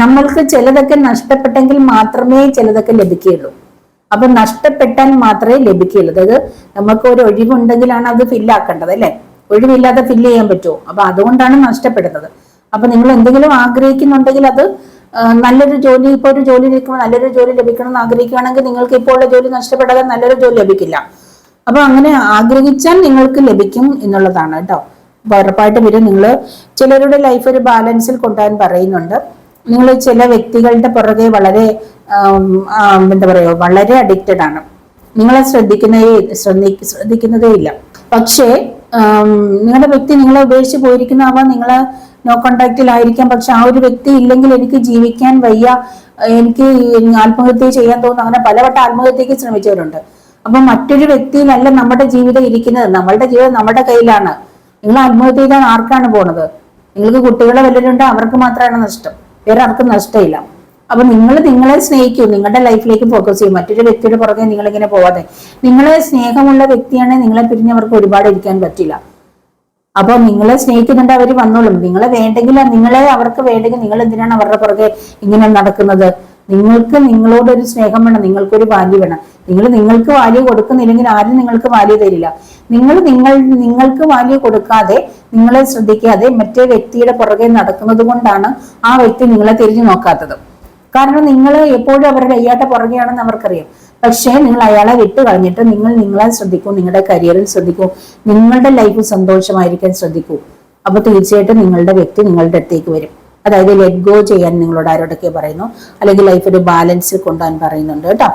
നമ്മൾക്ക് ചിലതൊക്കെ നഷ്ടപ്പെട്ടെങ്കിൽ മാത്രമേ ചിലതൊക്കെ ലഭിക്കുകയുള്ളൂ. അപ്പൊ നഷ്ടപ്പെട്ടാൽ മാത്രമേ ലഭിക്കുകയുള്ളൂ. അതായത് നമുക്ക് ഒരു ഒഴിവുണ്ടെങ്കിലാണ് അത് ഫില്ലാക്കേണ്ടത് അല്ലെ. ഒഴിവില്ലാതെ ഫില്ല് ചെയ്യാൻ പറ്റുമോ? അപ്പൊ അതുകൊണ്ടാണ് നഷ്ടപ്പെടുന്നത്. അപ്പൊ നിങ്ങൾ എന്തെങ്കിലും ആഗ്രഹിക്കുന്നുണ്ടെങ്കിൽ അത് നല്ലൊരു ജോലി, ഇപ്പൊ ഒരു ജോലി ലഭിക്കുമ്പോൾ നല്ലൊരു ജോലി ലഭിക്കണം എന്ന് ആഗ്രഹിക്കുകയാണെങ്കിൽ നിങ്ങൾക്ക് ഇപ്പോൾ ഉള്ള ജോലി നഷ്ടപ്പെടാതെ നല്ലൊരു ജോലി ലഭിക്കില്ല. അപ്പൊ അങ്ങനെ ആഗ്രഹിച്ചാൽ നിങ്ങൾക്ക് ലഭിക്കും എന്നുള്ളതാണ് കേട്ടോ. ഉറപ്പായിട്ട് വരും. നിങ്ങൾ ചിലരുടെ ലൈഫ് ഒരു ബാലൻസിൽ കൊണ്ടുപോകാൻ പറയുന്നുണ്ട്. നിങ്ങൾ ചില വ്യക്തികളുടെ പുറകെ വളരെ എന്താ പറയുക, വളരെ അഡിക്റ്റഡ് ആണ്. നിങ്ങളെ ശ്രദ്ധിക്കുന്നതേ ഇല്ല. പക്ഷേ നിങ്ങളുടെ വ്യക്തി നിങ്ങളെ ഉപേക്ഷിച്ച് പോയിരിക്കുന്നതാവാം, നിങ്ങളെ നോ കോണ്ടാക്റ്റിലായിരിക്കാം. പക്ഷെ ആ ഒരു വ്യക്തി ഇല്ലെങ്കിൽ എനിക്ക് ജീവിക്കാൻ വയ്യ, എനിക്ക് ആത്മഹത്യ ചെയ്യാൻ തോന്നുന്നു, അങ്ങനെ പലവട്ടം ആത്മഹത്യക്ക് ശ്രമിച്ചവരുണ്ട്. അപ്പൊ മറ്റൊരു വ്യക്തിയിലല്ല നമ്മുടെ ജീവിതം ഇരിക്കുന്നത്. നമ്മളുടെ ജീവിതം നമ്മുടെ കയ്യിലാണ്. നിങ്ങൾ ആത്മഹത്യ ചെയ്താൽ ആർക്കാണ് പോണത്? നിങ്ങൾക്ക് കുട്ടികളെ വല്ലവരുണ്ട്, അവർക്ക് മാത്രമാണ് നഷ്ടം, വേറെ ആർക്കും നഷ്ടമില്ല. അപ്പൊ നിങ്ങളെ സ്നേഹിക്കൂ, നിങ്ങളുടെ ലൈഫിലേക്ക് ഫോക്കസ് ചെയ്യും. മറ്റൊരു വ്യക്തിയുടെ പുറകെ നിങ്ങളിങ്ങനെ പോവാതെ, നിങ്ങളെ സ്നേഹമുള്ള വ്യക്തിയാണെങ്കിൽ നിങ്ങളെ പിരിഞ്ഞവർക്ക് ഒരുപാട് ഇരിക്കാൻ പറ്റില്ല. അപ്പൊ നിങ്ങളെ സ്നേഹിക്കുന്നുണ്ട്, അവർ വന്നോളും. നിങ്ങളെ അവർക്ക് വേണ്ടെങ്കിൽ നിങ്ങൾ എന്തിനാണ് അവരുടെ പുറകെ ഇങ്ങനെ നടക്കുന്നത്? നിങ്ങൾക്ക് നിങ്ങളോടൊരു സ്നേഹം വേണം, നിങ്ങൾക്കൊരു വാല്യൂ വേണം. നിങ്ങൾക്ക് വാല്യൂ കൊടുക്കുന്നില്ലെങ്കിൽ ആരും നിങ്ങൾക്ക് വാല്യൂ തരില്ല. നിങ്ങൾക്ക് വാല്യൂ കൊടുക്കാതെ, നിങ്ങളെ ശ്രദ്ധിക്കാതെ മറ്റേ വ്യക്തിയുടെ പുറകെ നടക്കുന്നത് കൊണ്ടാണ് ആ വ്യക്തി നിങ്ങളെ തിരിഞ്ഞു നോക്കാത്തത്. കാരണം നിങ്ങൾ എപ്പോഴും അവരുടെ അയ്യാട്ട പുറകെയാണെന്ന് അവർക്കറിയാം. പക്ഷേ നിങ്ങൾ അയാളെ വിട്ട് കളഞ്ഞിട്ട് നിങ്ങളെ ശ്രദ്ധിക്കൂ, നിങ്ങളുടെ കരിയറിൽ ശ്രദ്ധിക്കൂ, നിങ്ങളുടെ ലൈഫ് സന്തോഷമായിരിക്കാൻ ശ്രദ്ധിക്കൂ. അപ്പൊ തീർച്ചയായിട്ടും നിങ്ങളുടെ വ്യക്തി നിങ്ങളുടെ അടുത്തേക്ക് വരും. അതായത് ലെറ്റ് ഗോ ചെയ്യാൻ നിങ്ങളോട് ആരോടൊക്കെ പറയുന്നു, അല്ലെങ്കിൽ ലൈഫ് ഒരു ബാലൻസിൽ കൊണ്ടുപോകാൻ പറയുന്നുണ്ട് കേട്ടോ.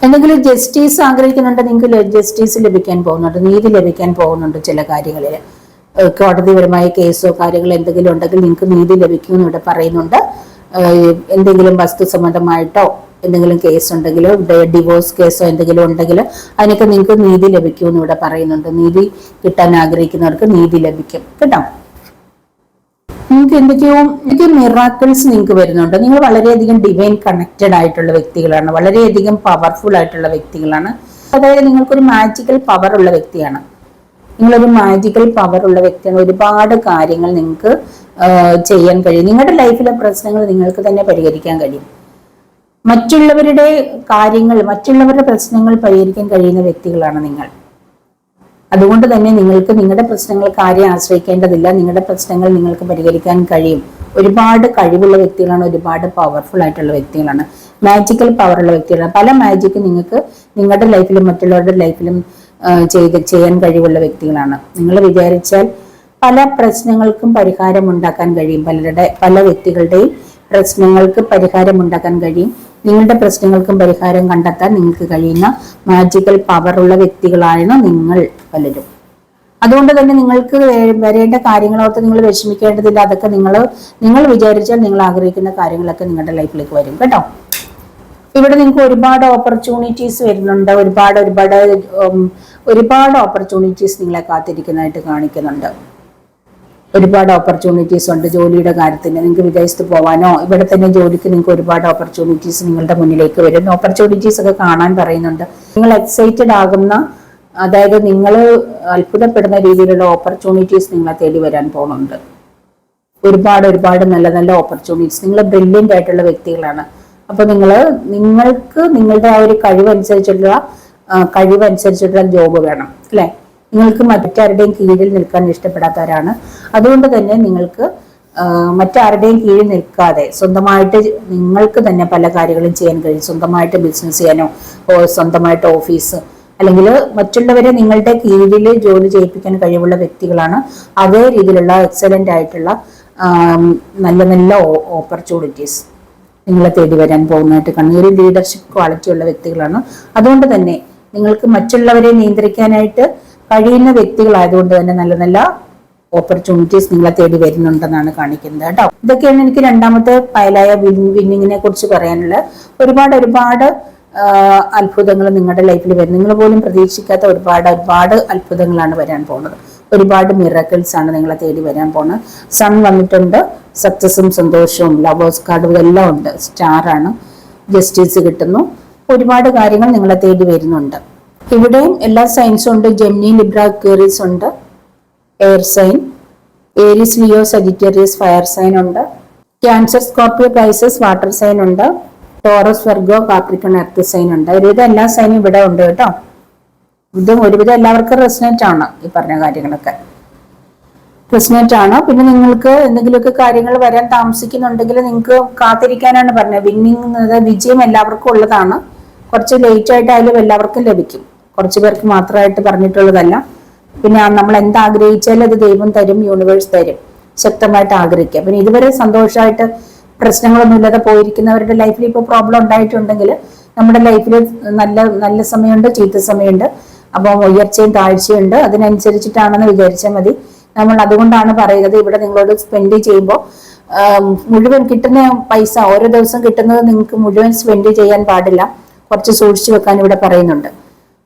എന്തെങ്കിലും ജസ്റ്റിസ് ആഗ്രഹിക്കുന്നുണ്ട്, നിങ്ങൾക്ക് ജസ്റ്റിസ് ലഭിക്കാൻ പോകുന്നുണ്ട്, നീതി ലഭിക്കാൻ പോകുന്നുണ്ട്. ചില കാര്യങ്ങളിൽ കോടതിപരമായ കേസോ കാര്യങ്ങളോ എന്തെങ്കിലും ഉണ്ടെങ്കിൽ നിങ്ങൾക്ക് നീതി ലഭിക്കുമെന്ന് ഇവിടെ പറയുന്നുണ്ട്. എന്തെങ്കിലും വസ്തു സംബന്ധമായിട്ടോ എന്തെങ്കിലും കേസ് ഉണ്ടെങ്കിലോ, ഡിവോഴ്സ് കേസോ എന്തെങ്കിലും ഉണ്ടെങ്കിൽ അതിനൊക്കെ നിങ്ങൾക്ക് നീതി ലഭിക്കുമെന്ന് ഇവിടെ പറയുന്നുണ്ട്. നീതി കിട്ടാൻ ആഗ്രഹിക്കുന്നവർക്ക് നീതി ലഭിക്കും കേട്ടോ. നിങ്ങൾക്ക് എന്തൊക്കെയോ മിറാക്കിൾസ് നിങ്ങൾക്ക് വരുന്നുണ്ട്. നിങ്ങൾ വളരെയധികം ഡിവൈൻ കണക്റ്റഡ് ആയിട്ടുള്ള വ്യക്തികളാണ്, വളരെയധികം പവർഫുൾ ആയിട്ടുള്ള വ്യക്തികളാണ്. അതായത് നിങ്ങൾക്കൊരു മാജിക്കൽ പവർ ഉള്ള വ്യക്തിയാണ്. നിങ്ങളൊരു മാജിക്കൽ പവർ ഉള്ള വ്യക്തിയാണ്. ഒരുപാട് കാര്യങ്ങൾ നിങ്ങൾക്ക് ചെയ്യാൻ കഴിയും. നിങ്ങളുടെ ലൈഫിലെ പ്രശ്നങ്ങൾ നിങ്ങൾക്ക് തന്നെ പരിഹരിക്കാൻ കഴിയും. മറ്റുള്ളവരുടെ മറ്റുള്ളവരുടെ പ്രശ്നങ്ങൾ പരിഹരിക്കാൻ കഴിയുന്ന വ്യക്തികളാണ് നിങ്ങൾ. അതുകൊണ്ട് തന്നെ നിങ്ങൾക്ക് നിങ്ങളുടെ പ്രശ്നങ്ങൾക്ക് ആരെയും ആശ്രയിക്കേണ്ടതില്ല. നിങ്ങളുടെ പ്രശ്നങ്ങൾ നിങ്ങൾക്ക് പരിഹരിക്കാൻ കഴിയും. ഒരുപാട് കഴിവുള്ള വ്യക്തികളാണ്, ഒരുപാട് പവർഫുൾ ആയിട്ടുള്ള വ്യക്തികളാണ്, മാജിക്കൽ പവറുള്ള വ്യക്തികളാണ്. പല മാജിക്കും നിങ്ങൾക്ക് നിങ്ങളുടെ ലൈഫിലും മറ്റുള്ളവരുടെ ലൈഫിലും ചെയ്യാൻ കഴിവുള്ള വ്യക്തികളാണ്. നിങ്ങൾ വിചാരിച്ചാൽ പല പ്രശ്നങ്ങൾക്കും പരിഹാരം ഉണ്ടാക്കാൻ കഴിയും. പല വ്യക്തികളുടെയും പ്രശ്നങ്ങൾക്ക് പരിഹാരം ഉണ്ടാക്കാൻ കഴിയും. നിങ്ങളുടെ പ്രശ്നങ്ങൾക്കും പരിഹാരം കണ്ടെത്താൻ നിങ്ങൾക്ക് കഴിയുന്ന മാജിക്കൽ പവറുള്ള വ്യക്തികളാണ് നിങ്ങൾ. പലരും. അതുകൊണ്ട് തന്നെ നിങ്ങൾക്ക് വരേണ്ട കാര്യങ്ങളോർത്ത് നിങ്ങൾ വിഷമിക്കേണ്ടതില്ല. അതൊക്കെ നിങ്ങൾ വിചാരിച്ചാൽ നിങ്ങൾ ആഗ്രഹിക്കുന്ന കാര്യങ്ങളൊക്കെ നിങ്ങളുടെ ലൈഫിലേക്ക് വരും കേട്ടോ. ഇവിടെ നിങ്ങൾക്ക് ഒരുപാട് ഓപ്പർച്യൂണിറ്റീസ് വരുന്നുണ്ട്. ഒരുപാട് ഓപ്പർച്യൂണിറ്റീസ് നിങ്ങളെ കാത്തിരിക്കുന്നതായിട്ട് കാണിക്കുന്നുണ്ട്. ഒരുപാട് ഓപ്പർച്യൂണിറ്റീസ് ഉണ്ട്. ജോലിയുടെ കാര്യത്തിന് നിങ്ങൾക്ക് വിദേശത്ത് പോകാനോ ഇവിടെ തന്നെ ജോലിക്ക് നിങ്ങൾക്ക് ഒരുപാട് ഓപ്പർച്യൂണിറ്റീസ് നിങ്ങളുടെ മുന്നിലേക്ക് വരും. ഓപ്പർച്യൂണിറ്റീസ് ഒക്കെ കാണാൻ പറയുന്നുണ്ട്. നിങ്ങൾ എക്സൈറ്റഡ് ആകുന്ന, അതായത് നിങ്ങൾ അത്ഭുതപ്പെടുന്ന രീതിയിലുള്ള ഓപ്പർച്യൂണിറ്റീസ് നിങ്ങളെ തേടി വരാൻ പോകുന്നുണ്ട്. ഒരുപാട് നല്ല നല്ല ഓപ്പർച്യൂണിറ്റീസ്. നിങ്ങൾ ബ്രില്യൻ്റ് ആയിട്ടുള്ള വ്യക്തികളാണ്. അപ്പൊ നിങ്ങൾക്ക് നിങ്ങളുടെ ആ ഒരു കഴിവനുസരിച്ചുള്ള ജോബ് വേണം അല്ലെ. നിങ്ങൾക്ക് മറ്റാരുടെയും കീഴിൽ നിൽക്കാൻ ഇഷ്ടപ്പെടാത്തവരാണ്. അതുകൊണ്ട് തന്നെ നിങ്ങൾക്ക് മറ്റാരുടെയും കീഴിൽ നിൽക്കാതെ സ്വന്തമായിട്ട് നിങ്ങൾക്ക് തന്നെ പല കാര്യങ്ങളും ചെയ്യാൻ കഴിയും. സ്വന്തമായിട്ട് ബിസിനസ് ചെയ്യാനോ സ്വന്തമായിട്ട് ഓഫീസ് അല്ലെങ്കിൽ മറ്റുള്ളവരെ നിങ്ങളുടെ കീഴിൽ ജോലി ചെയ്യിപ്പിക്കാൻ കഴിവുള്ള വ്യക്തികളാണ്. അതേ രീതിയിലുള്ള എക്സലന്റ് ആയിട്ടുള്ള നല്ല നല്ല ഓപ്പർച്യൂണിറ്റീസ് നിങ്ങളെ തേടി വരാൻ പോകുന്നതായിട്ട് കാണുന്ന ഒരു ലീഡർഷിപ്പ് ക്വാളിറ്റി ഉള്ള വ്യക്തികളാണ്. അതുകൊണ്ട് തന്നെ നിങ്ങൾക്ക് മറ്റുള്ളവരെ നിയന്ത്രിക്കാനായിട്ട് കഴിയുന്ന വ്യക്തികളായതുകൊണ്ട് തന്നെ നല്ല നല്ല ഓപ്പർച്യൂണിറ്റീസ് നിങ്ങളെ തേടി വരുന്നുണ്ടെന്നാണ് കാണിക്കുന്നത് കേട്ടോ. ഇതൊക്കെയാണ് എനിക്ക് രണ്ടാമത്തെ പയലായ വിന്നിങ്ങിനെ കുറിച്ച് പറയാനുള്ള. ഒരുപാട് അത്ഭുതങ്ങൾ നിങ്ങളുടെ ലൈഫിൽ വരും. നിങ്ങൾ പോലും പ്രതീക്ഷിക്കാത്ത ഒരുപാട് അത്ഭുതങ്ങളാണ് വരാൻ പോകുന്നത്. ഒരുപാട് മിറക്കിൾസ് ആണ് നിങ്ങളെ തേടി വരാൻ പോകുന്നത്. സൺ വന്നിട്ടുണ്ട്. സക്സസും സന്തോഷവും ലവേഴ്സ് കാർഡും ഇതെല്ലാം ഉണ്ട്. സ്റ്റാർ ആണ്. ജസ്റ്റിസ് കിട്ടുന്നു. ഒരുപാട് കാര്യങ്ങൾ നിങ്ങളെ തേടി വരുന്നുണ്ട്. ഇവിടെയും എല്ലാ സൈൻസും ഉണ്ട്. ജെമിനി, ലിബ്ര, അക്വേറിയസ് ഉണ്ട്. Air sign, Aries, Leo, Sagittarius fire sign ഉണ്ട്. Cancer, Scorpio, Pisces water sign ഉണ്ട്. Taurus, Virgo, Capricorn, earth sign ഉണ്ട്. ഒരുവിധം എല്ലാ സൈനും ഇവിടെ ഉണ്ട് കേട്ടോ. ഇതും ഒരുവിധം എല്ലാവർക്കും റെസനേറ്റ് ആണ്. ഈ പറഞ്ഞ കാര്യങ്ങളൊക്കെ റെസനേറ്റ് ആണ്. പിന്നെ നിങ്ങൾക്ക് എന്തെങ്കിലുമൊക്കെ കാര്യങ്ങൾ വരാൻ താമസിക്കുന്നുണ്ടെങ്കിൽ നിങ്ങൾക്ക് കാത്തിരിക്കാനാണ് പറഞ്ഞത്. വിന്നിങ് വിജയം എല്ലാവർക്കും ഉള്ളതാണ്. കുറച്ച് ലേറ്റ് ആയിട്ടായാലും എല്ലാവർക്കും ലഭിക്കും. കുറച്ച് പേർക്ക് മാത്രമായിട്ട് പറഞ്ഞിട്ടുള്ളതല്ല. പിന്നെ നമ്മൾ എന്താഗ്രഹിച്ചാലും അത് ദൈവം തരും, യൂണിവേഴ്സ് തരും. ശക്തമായിട്ട് ആഗ്രഹിക്കുക. പിന്നെ ഇതുവരെ സന്തോഷമായിട്ട് പ്രശ്നങ്ങളൊന്നുമില്ലാതെ പോയിരിക്കുന്നവരുടെ ലൈഫിൽ ഇപ്പോൾ പ്രോബ്ലം ഉണ്ടായിട്ടുണ്ടെങ്കിൽ നമ്മുടെ ലൈഫിൽ നല്ല സമയമുണ്ട്, ചീത്ത സമയമുണ്ട്. അപ്പോൾ ഉയർച്ചയും താഴ്ചയും ഉണ്ട്. അതിനനുസരിച്ചിട്ടാണെന്ന് വിചാരിച്ചാൽ മതി. നമ്മൾ അതുകൊണ്ടാണ് പറയുന്നത് ഇവിടെ നിങ്ങളോട് സ്പെൻഡ് ചെയ്യുമ്പോൾ മുഴുവൻ കിട്ടുന്ന പൈസ ഓരോ ദിവസം കിട്ടുന്നത് നിങ്ങൾക്ക് മുഴുവൻ സ്പെൻഡ് ചെയ്യാൻ പാടില്ല. കുറച്ച് സൂക്ഷിച്ചു വെക്കാൻ ഇവിടെ പറയുന്നുണ്ട്.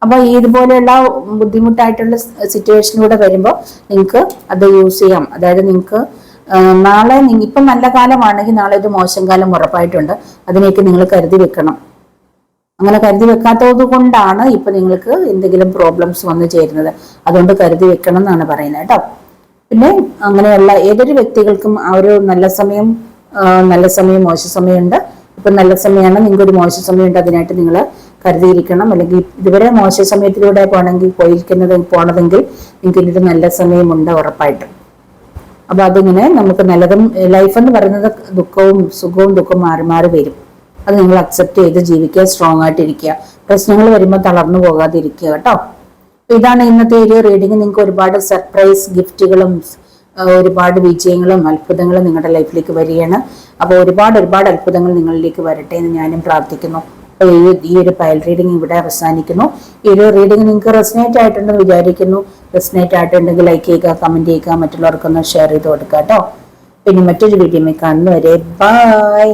അപ്പൊ ഇതുപോലെയുള്ള ബുദ്ധിമുട്ടായിട്ടുള്ള സിറ്റുവേഷനിലൂടെ വരുമ്പോൾ നിങ്ങൾക്ക് അത് യൂസ് ചെയ്യാം. അതായത് നിങ്ങൾക്ക് നാളെ ഇപ്പം നല്ല കാലമാണെങ്കിൽ നാളെ ഒരു മോശം കാലം ഉറപ്പായിട്ടുണ്ട്. അതിനേക്ക് നിങ്ങൾ കരുതി വെക്കണം. അങ്ങനെ കരുതി വെക്കാത്തത് കൊണ്ടാണ് ഇപ്പൊ നിങ്ങൾക്ക് എന്തെങ്കിലും പ്രോബ്ലംസ് വന്നു ചേരുന്നത്. അതുകൊണ്ട് കരുതി വെക്കണം എന്നാണ് പറയുന്നത് കേട്ടോ. പിന്നെ അങ്ങനെയുള്ള ഏതൊരു വ്യക്തികൾക്കും ആ ഒരു നല്ല സമയം മോശ സമയമുണ്ട്. ഇപ്പൊ നല്ല സമയമാണ്, നിങ്ങൾക്ക് ഒരു മോശ സമയമുണ്ട്. അതിനായിട്ട് നിങ്ങൾ കരുതിയിരിക്കണം. അല്ലെങ്കിൽ ഇതുവരെ മോശ സമയത്തിലൂടെ പോണതെങ്കിൽ നിങ്ങൾക്ക് ഇതൊരു നല്ല സമയമുണ്ട് ഉറപ്പായിട്ടും. അപ്പൊ അതിങ്ങനെ നമുക്ക് നല്ലതും ലൈഫ് എന്ന് പറയുന്നത് സുഖവും മാറി മാറി വരും. അത് നിങ്ങൾ അക്സെപ്റ്റ് ചെയ്ത് ജീവിക്കുക, സ്ട്രോങ് ആയിട്ടിരിക്കുക. പ്രശ്നങ്ങൾ വരുമ്പോൾ തളർന്നു പോകാതിരിക്കുക കേട്ടോ. ഇതാണ് ഇന്നത്തെ ഒരു റീഡിങ്. നിങ്ങൾക്ക് ഒരുപാട് സർപ്രൈസ് ഗിഫ്റ്റുകളും ഒരുപാട് വിജയങ്ങളും അത്ഭുതങ്ങളും നിങ്ങളുടെ ലൈഫിലേക്ക് വരികയാണ്. അപ്പോൾ ഒരുപാട് അത്ഭുതങ്ങൾ നിങ്ങളിലേക്ക് വരട്ടെ എന്ന് ഞാനും പ്രാർത്ഥിക്കുന്നു. അപ്പോൾ ഈ ഒരു പയൽ റീഡിങ് ഇവിടെ അവസാനിക്കുന്നു. ഈ ഒരു റീഡിങ് നിങ്ങൾക്ക് റെസനേറ്റ് ആയിട്ടുണ്ടെന്ന് വിചാരിക്കുന്നു. റെസനേറ്റ് ആയിട്ടുണ്ടെങ്കിൽ ലൈക്ക് ചെയ്യുക, കമന്റ് ചെയ്യുക, മറ്റുള്ളവർക്കൊന്ന് ഷെയർ ചെയ്ത് കൊടുക്കുക കേട്ടോ. പിന്നെ മറ്റൊരു വീഡിയോ കാണുന്നവരെ ബൈ.